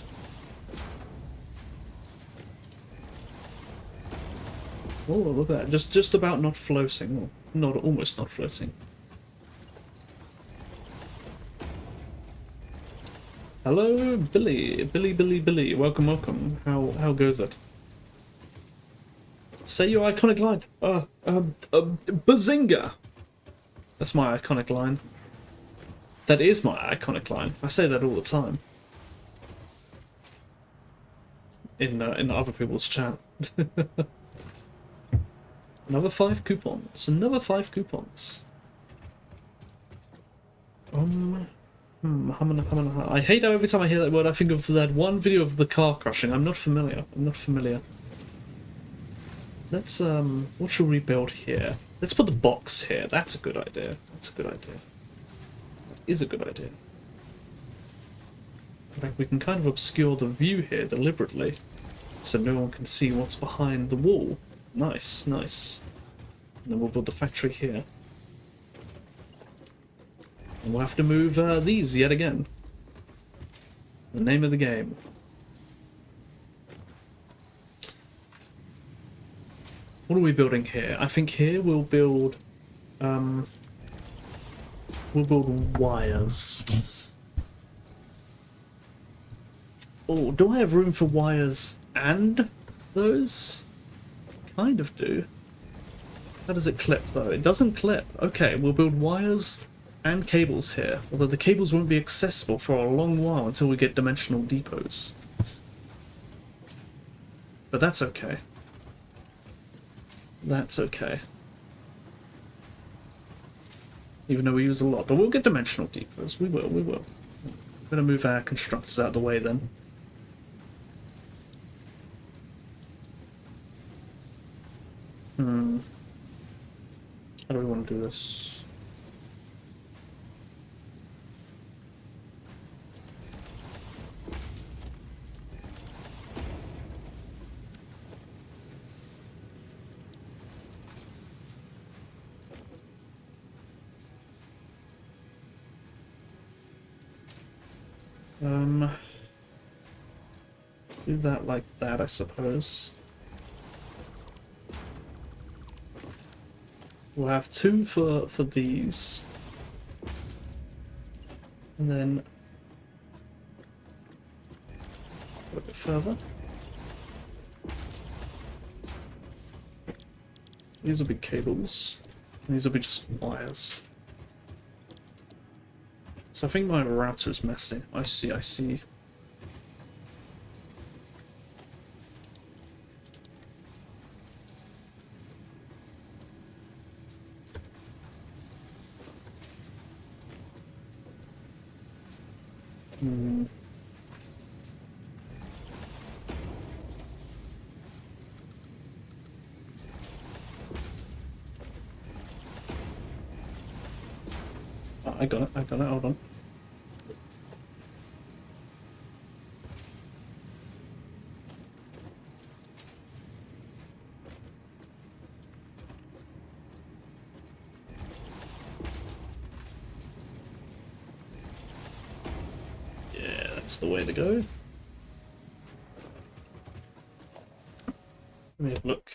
A: Oh, look at that. Just about not floating. Well, not almost not floating. Hello, Billy. Billy. Welcome, welcome. How goes it? Say your iconic line. Bazinga! That's my iconic line. That is my iconic line. I say that all the time. In other people's chat. Another 5 coupons. Another 5 coupons. I hate how every time I hear that word I think of that one video of the car crashing. I'm not familiar. Let's what should we build here? Let's put the box here. That's a good idea. That is a good idea. In fact, we can kind of obscure the view here deliberately, so no one can see what's behind the wall. Nice. And then we'll build the factory here. And we'll have to move these yet again. The name of the game. What are we building here? I think here we'll build wires. Oh, do I have room for wires and those? Kind of do. How does it clip though? It doesn't clip. Okay, we'll build wires and cables here, although the cables won't be accessible for a long while until we get dimensional depots. But that's okay. That's okay. Even though we use a lot, but we'll get dimensional depots. We will. I'm gonna move our constructors out of the way then. How do we want to do this? Do that like that, I suppose. We'll have 2 for these. And then a bit further. These will be cables. And these will be just wires. So I think my router is messy. I see. I got it, hold on. That's the way to go. Let me have a look.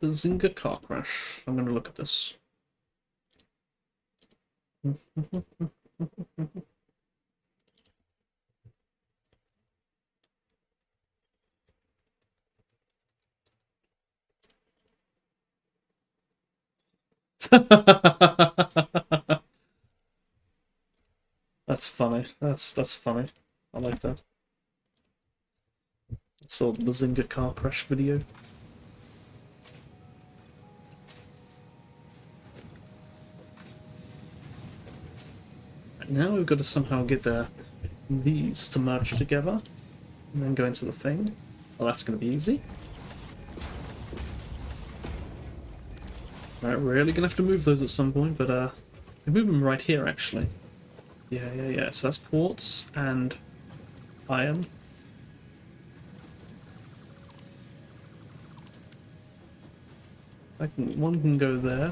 A: Bazinga car crash. I'm going to look at this. That's funny. That's funny. I like that. I saw the Bazinga car crash video. Right, now we've got to somehow get these to merge together and then go into the thing. Well, that's going to be easy. Right, we're really going to have to move those at some point, but we move them right here, actually. Yeah. So that's quartz and iron. One can go there.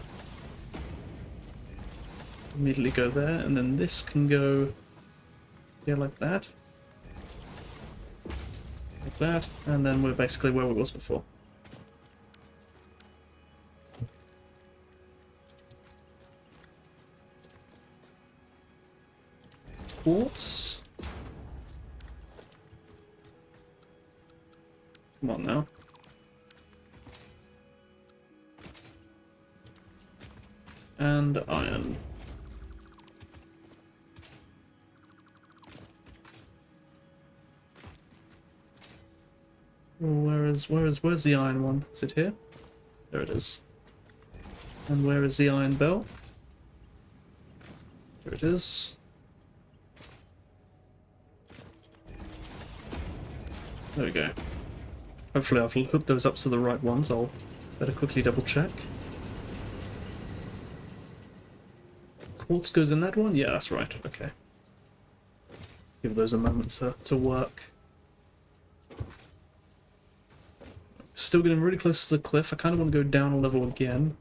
A: Immediately go there, and then this can go here like that. Like that, and then we're basically where we was before. Quartz. Come on now. And iron. Where's the iron one? Is it here? There it is. And where is the iron belt? There it is. There we go. Hopefully I've hooked those up to the right ones. I'll better quickly double check. Quartz goes in that one? Yeah, that's right. Okay. Give those a moment to work. Still getting really close to the cliff. I kind of want to go down a level again.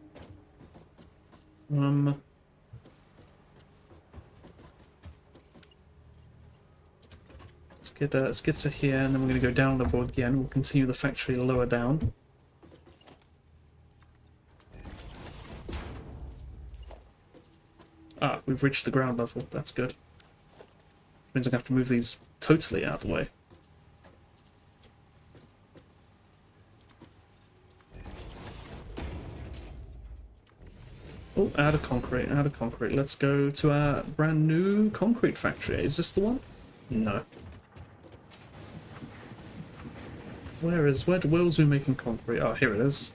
A: Let's get to here, and then we're going to go down a level again. We'll continue the factory lower down. Ah, we've reached the ground level. That's good. Which means I'm going to have to move these totally out of the way. Oh, out of concrete, out of concrete. Let's go to our brand new concrete factory. Is this the one? No. Where was we making concrete? Oh, here it is.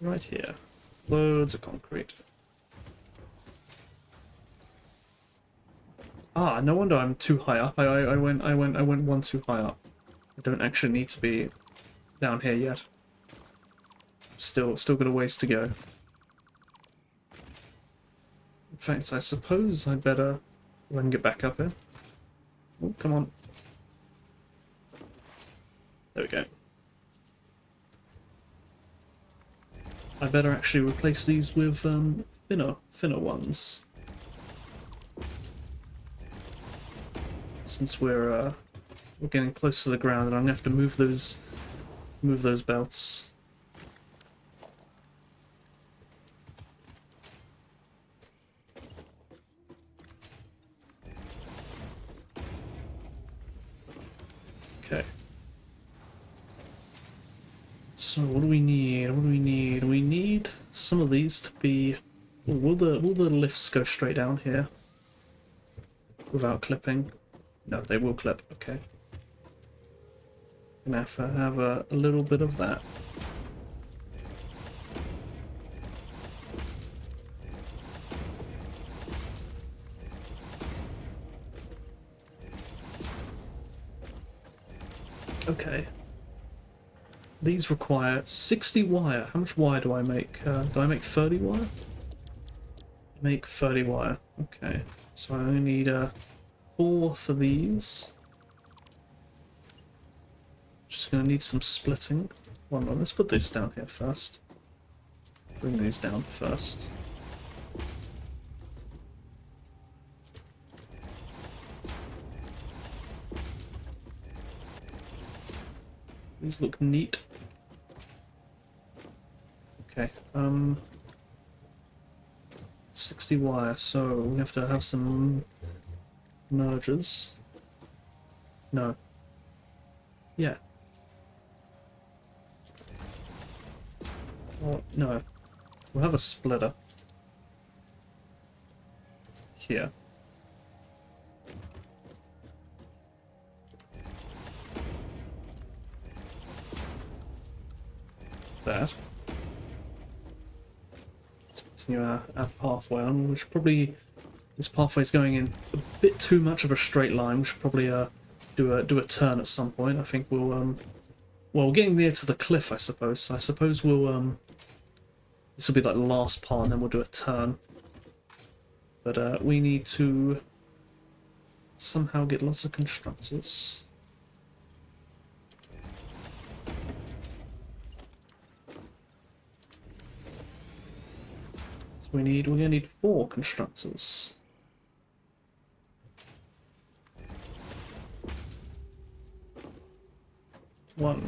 A: Right here. Loads of concrete. Ah, no wonder I'm too high up. I went one too high up. I don't actually need to be down here yet. Still got a ways to go. In fact, I suppose I better go and get back up here. Oh, come on. There we go. I better actually replace these with thinner ones. Since we're getting close to the ground, and I'm gonna have to move those belts. Okay. So what do we need? What do we need? We need some of these to be. Will the lifts go straight down here without clipping? No, they will clip. Okay. Gonna have to have a little bit of that. Okay. These require 60 wire. How much wire do I make? Do I make 30 wire? Make 30 wire. Okay. So I only need 4 for these. Just gonna need some splitting. One moment. Let's put this down here first. Bring these down first. These look neat. Okay, 60 wire, so we have to have some mergers. No. Yeah. Oh, no. We'll have a splitter. Here. That. Let's continue our pathway on, which probably this pathway's going in a bit too much of a straight line. We should probably do a turn at some point. I think we'll well, we're getting near to the cliff, I suppose. So I suppose we'll this will be like the last part, and then we'll do a turn. But we need to somehow get lots of constructors. We're gonna need 4 constructors. 1,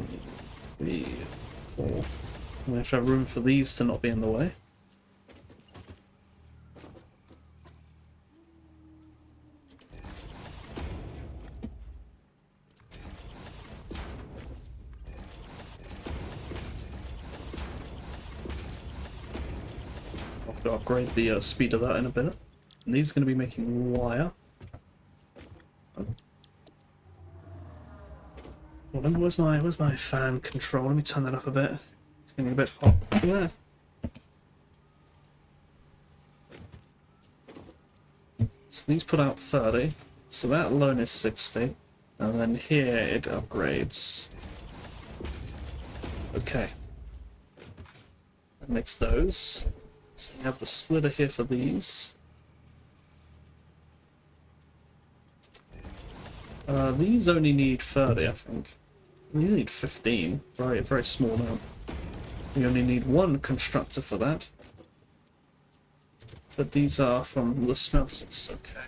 A: 3, 4. We have to have room for these to not be in the way. To upgrade the speed of that in a bit. And these are going to be making wire. Well, then where's my fan control? Let me turn that up a bit. It's getting a bit hot. Look at that. So these put out 30. So that alone is 60. And then here it upgrades. Okay. That makes those. So you have the splitter here for these. These only need 30, I think. These need 15. Very, very small amount. We only need 1 constructor for that. But these are from the smelters. Okay.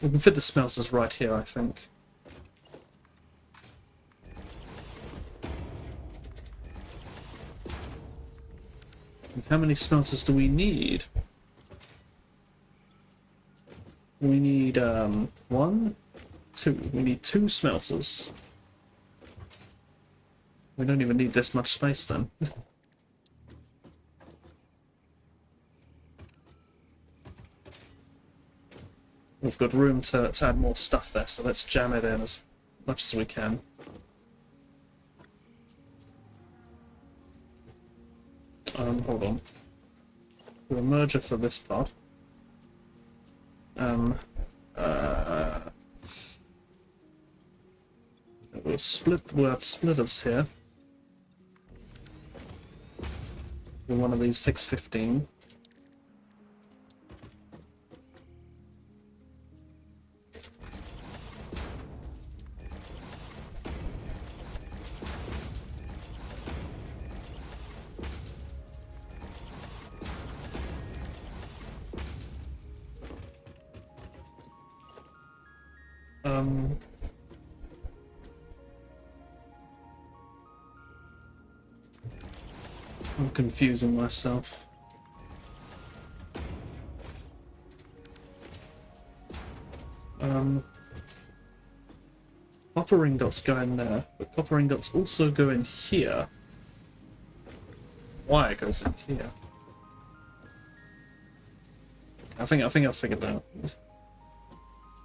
A: We can fit the smelters right here, I think. How many smelters do we need? We need 1, 2. We need 2 smelters. We don't even need this much space then. We've got room to add more stuff there, so let's jam it in as much as we can. Hold on. Do a merger for this part. We'll have splitters here. One of these takes 15. I'm confusing myself. Copper ingots go in there, but copper ingots also go in here. Wire goes in here. I think I've figured it out. I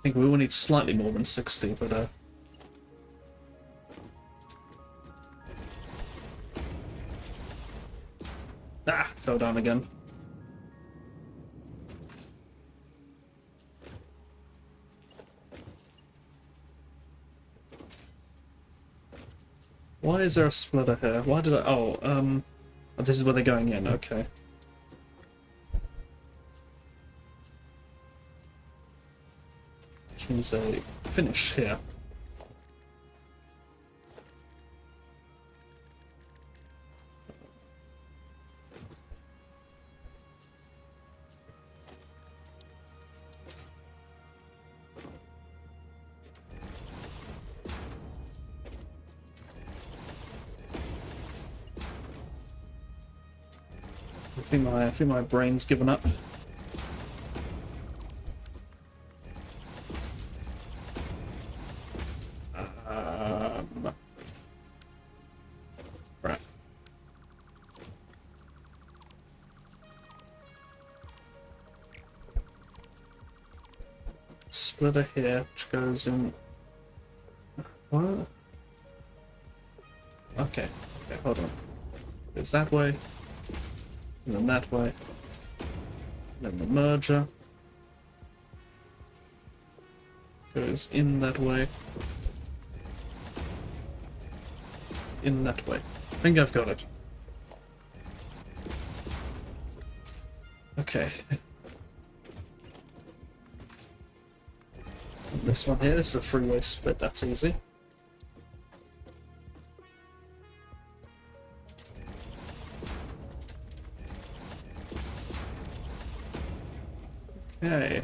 A: think we will need slightly more than 60, but fell down again. Why is there a splitter here? Why did I... Oh, this is where they're going in, okay. Which means they finish here. I think my brain's given up. Right. Splitter here, which goes in. What? Okay, hold on. It's that way, and then that way, and then the merger goes in that way, in that way. I think I've got it. Okay. This one here, this is a freeway split, that's easy. Okay.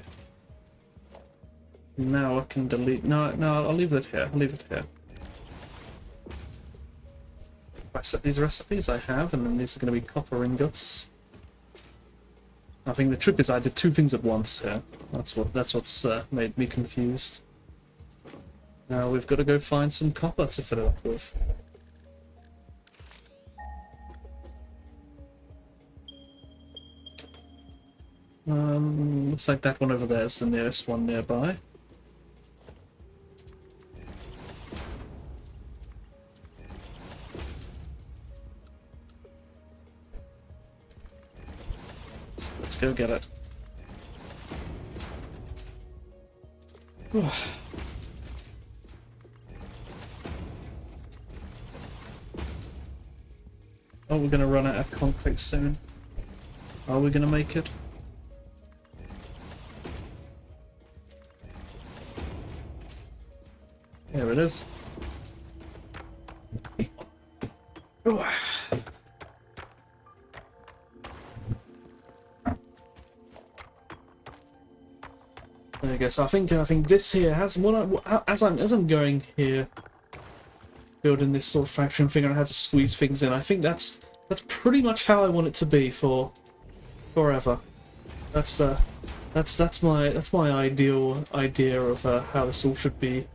A: Now I can delete. No, I'll leave it here. I'll leave it here. If I set these recipes, I have, and then these are going to be copper ingots. I think the trick is I did two things at once here. That's what's made me confused. Now we've got to go find some copper to fill it up with. Looks like that one over there is the nearest one nearby. So let's go get it. Oh, we're gonna run out of concrete soon. Are we gonna make it? There it is. There you go. So I think this here has as I'm going here, building this sort of factory and figuring out how to squeeze things in. I think that's pretty much how I want it to be for forever. That's my ideal idea of how this all should be.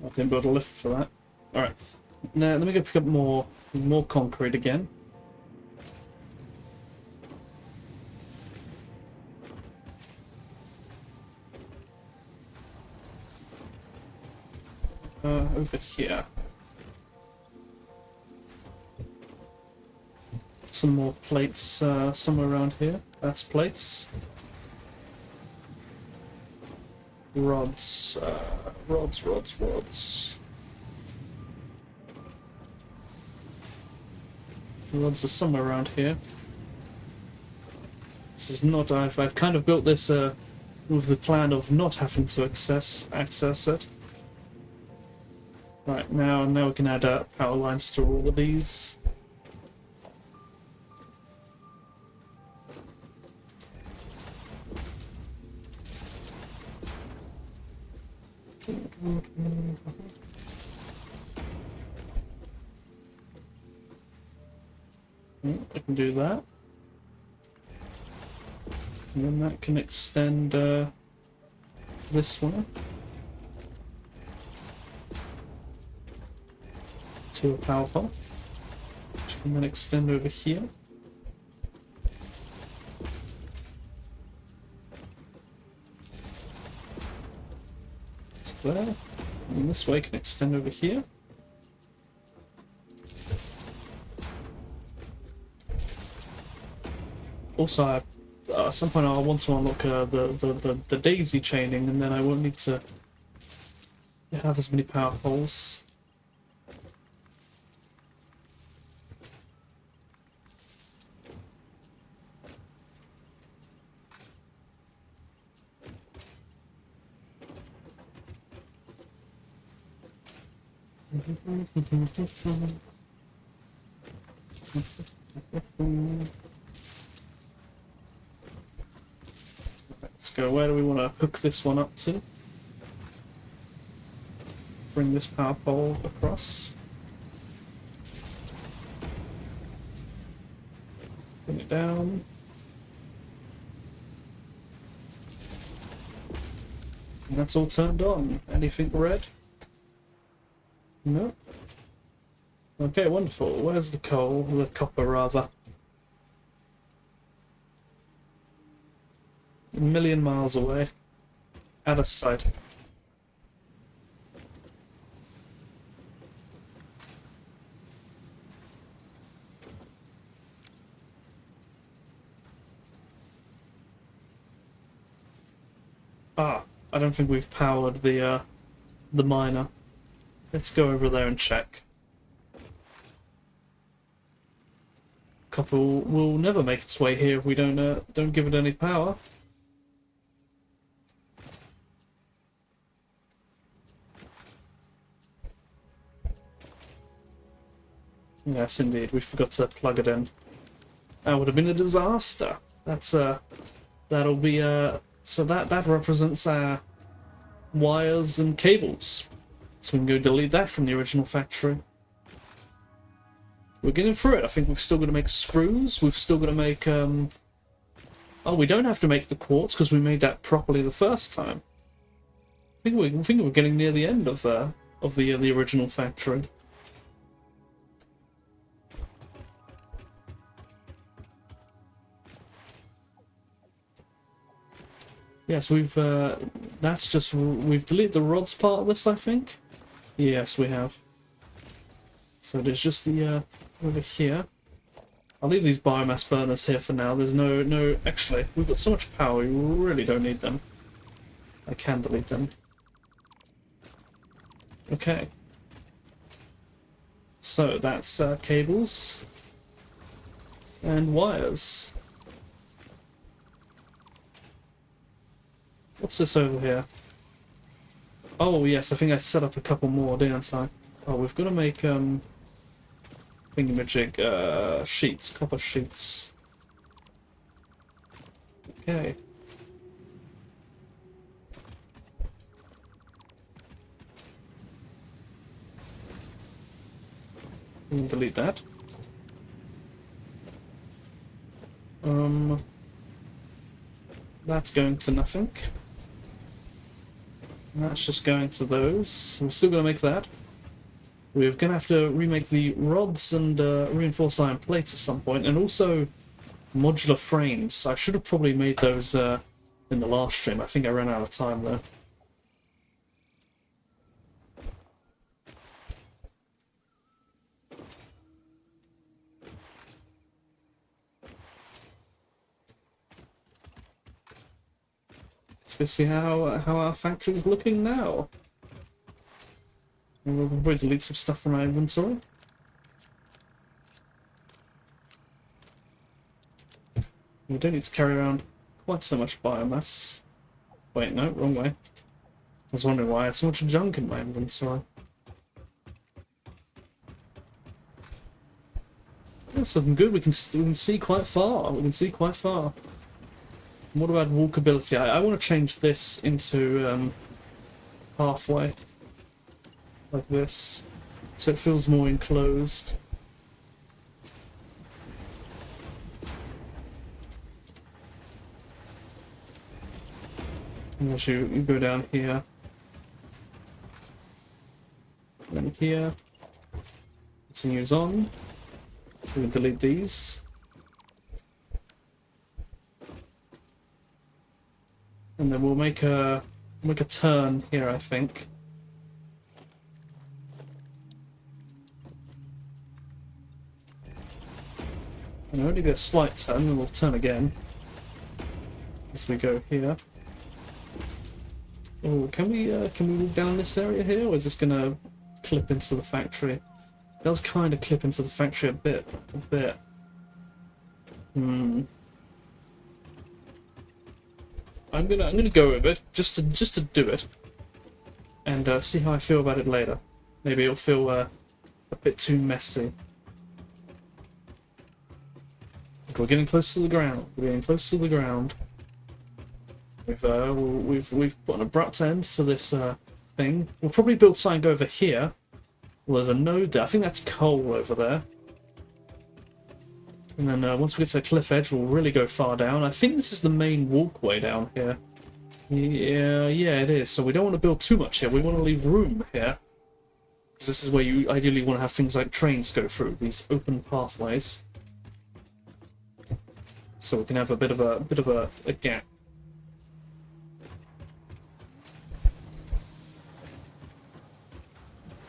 A: I can build a lift for that. Alright. Now let me go pick up more concrete again. Over here. Some more plates somewhere around here. That's plates. Rods, rods. Rods are somewhere around here. This is not. I've kind of built this with the plan of not having to access it. Right, now we can add power lines to all of these. I can do that. And then that can extend this one to a power pole, which can then extend over here. To there. And this way can extend over here. Also, at some point I want to unlock the daisy chaining, and then I won't need to have as many power poles. Let's go. Where do we want to hook this one up to? Bring this power pole across. Bring it down. And that's all turned on. Anything red? No. Okay, wonderful. Where's the coal? The copper, rather. A million miles away. Out of sight. Ah, I don't think we've powered the miner. Let's go over there and check. Copper will never make its way here if we don't give it any power. Yes, indeed, we forgot to plug it in. That would have been a disaster. That'll be so that represents our wires and cables. So we can go delete that from the original factory. We're getting through it. I think we've still got to make screws. We've still got to make oh, we don't have to make the quartz because we made that properly the first time. I think we're getting near the end of the original factory. Yes, we've deleted the rods part of this, I think. Yes, we have. So there's just the over here. I'll leave these biomass burners here for now. There's no actually, we've got so much power, we really don't need them. I can delete them. Okay. So that's cables and wires. What's this over here? Oh yes, I think I set up a couple more, didn't I? Oh, we've got to make thingamajig sheets, copper sheets. Okay. We can delete that. That's going to nothing. That's just going to those. So we're still going to make that. We're going to have to remake the rods and reinforced iron plates at some point, and also modular frames. I should have probably made those in the last stream. I think I ran out of time though. Let's see how our factory is looking now. We'll probably delete some stuff from our inventory. We don't need to carry around quite so much biomass. Wait, no, wrong way. I was wondering why I had so much junk in my inventory. That's looking good. We can see quite far. We can see quite far. What about walkability? I want to change this into halfway, like this, so it feels more enclosed. Unless you go down here, then here, continues on. We can delete these. And then we'll make a turn here, I think. And only be a slight turn, and we'll turn again as we go here. Oh, can we walk down this area here, or is this gonna clip into the factory? It does kind of clip into the factory a bit. I'm gonna go with it just to do it, and see how I feel about it later. Maybe it'll feel a bit too messy. We're getting close to the ground. We're getting close to the ground. We've put an abrupt end to this thing. We'll probably build something over here. Well, there's a node there. I think that's coal over there. And then once we get to the cliff edge, we'll really go far down. I think this is the main walkway down here. Yeah, it is. So we don't want to build too much here. We want to leave room here. Because this is where you ideally want to have things like trains go through, these open pathways. So we can have a bit of a gap.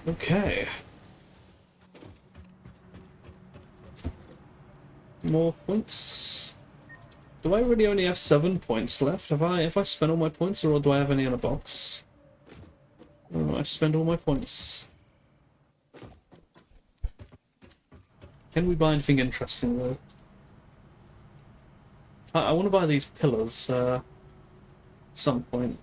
A: Okay. More points. Do I really only have 7 points left? Have I spent all my points, or do I have any in a box? Oh, I spent all my points. Can we buy anything interesting though? I want to buy these pillars at some point.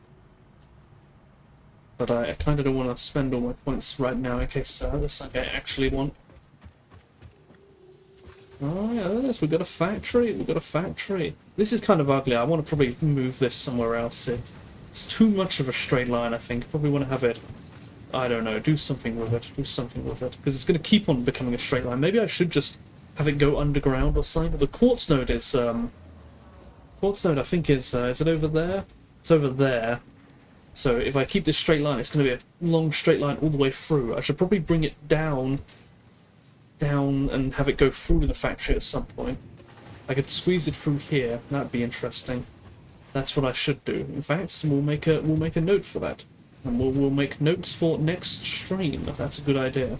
A: But I kind of don't want to spend all my points right now in case there's something I actually want. Oh yeah, yes, we've got a factory, we've got a factory. This is kind of ugly. I want to probably move this somewhere else. It's too much of a straight line, I think. Probably want to have it, I don't know, do something with it, because it's going to keep on becoming a straight line. Maybe I should just have it go underground or something. But the quartz node is, quartz node I think is it over there? It's over there. So if I keep this straight line, it's going to be a long straight line all the way through. I should probably bring it down and have it go through the factory at some point. I could squeeze it through here. That'd be interesting. That's what I should do. In fact, we'll make a note for that, and we'll make notes for next stream. That's a good idea.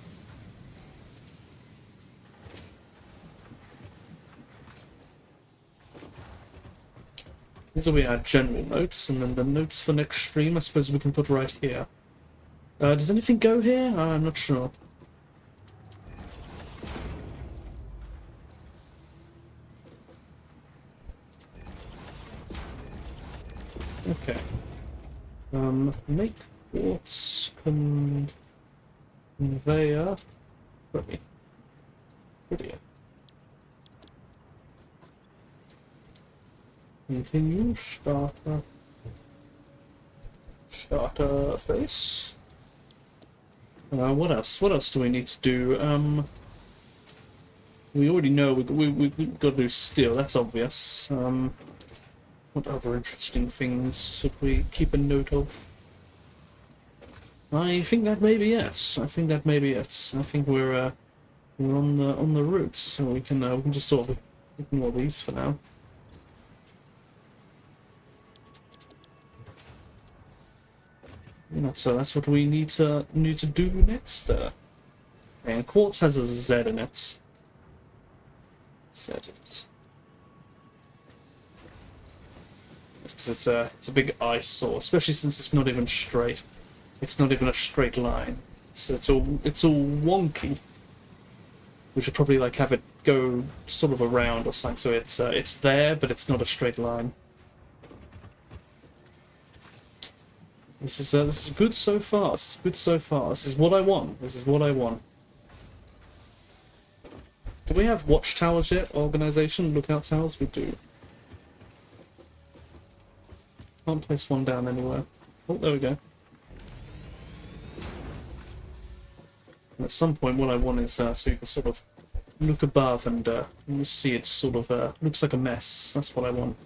A: These will be our general notes, and then the notes for next stream I suppose we can put right here. Does anything go here? I'm not sure. Okay. Make quartz conveyor prettier. Continue starter base. What else? What else do we need to do? We already know we've got to do steel. That's obvious. What other interesting things should we keep a note of? I think that may be it. I think we're on the route, so we can just sort of ignore these for now. So that's what we need to do next. And quartz has a Z in it. Set it. Because it's a big eyesore, especially since it's not even straight. It's not even a straight line. So it's all wonky. We should probably like have it go sort of around or something, so it's there, but it's not a straight line. This is good so far. This is good so far. This is what I want. This is what I want. Do we have watchtowers yet? Organization, lookout towers? We do. Can't place one down anywhere. Oh, there we go. And at some point, what I want is so you can sort of look above and you see it sort of looks like a mess. That's what I want.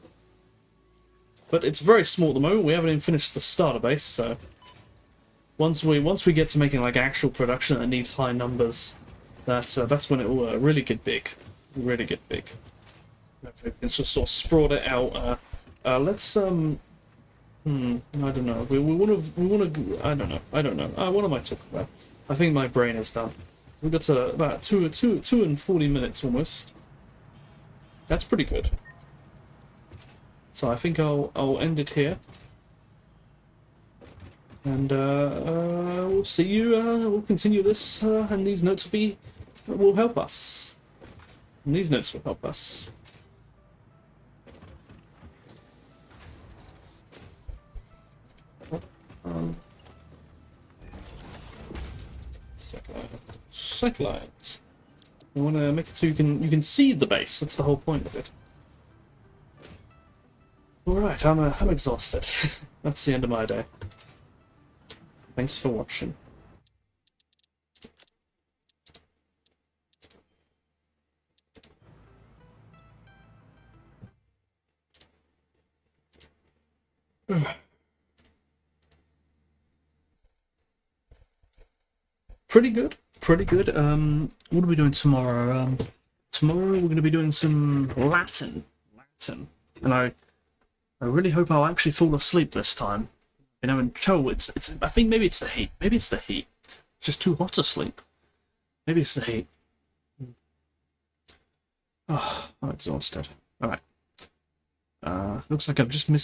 A: But it's very small at the moment. We haven't even finished the starter base, so once we get to making like actual production that needs high numbers, that's when it will really get big. Really get big. It's just sort of sprawl it out. Let's I don't know. We want to. I don't know. What am I talking about? I think my brain is done. We got to about 2 and 40 minutes almost. That's pretty good. So I think I'll end it here, and we'll see you. We'll continue this, and these notes will help us. And these notes will help us. sightlines. You want to make it so you can see the base. That's the whole point of it. All right, I'm exhausted. That's the end of my day. Thanks for watching. Pretty good. Pretty good. What are we doing tomorrow? Tomorrow we're going to be doing some Latin. And I really hope I'll actually fall asleep this time. You know, and it's. I think maybe it's the heat. Maybe it's the heat. It's just too hot to sleep. Maybe it's the heat. Oh, I'm exhausted. All right. Looks like I've just missed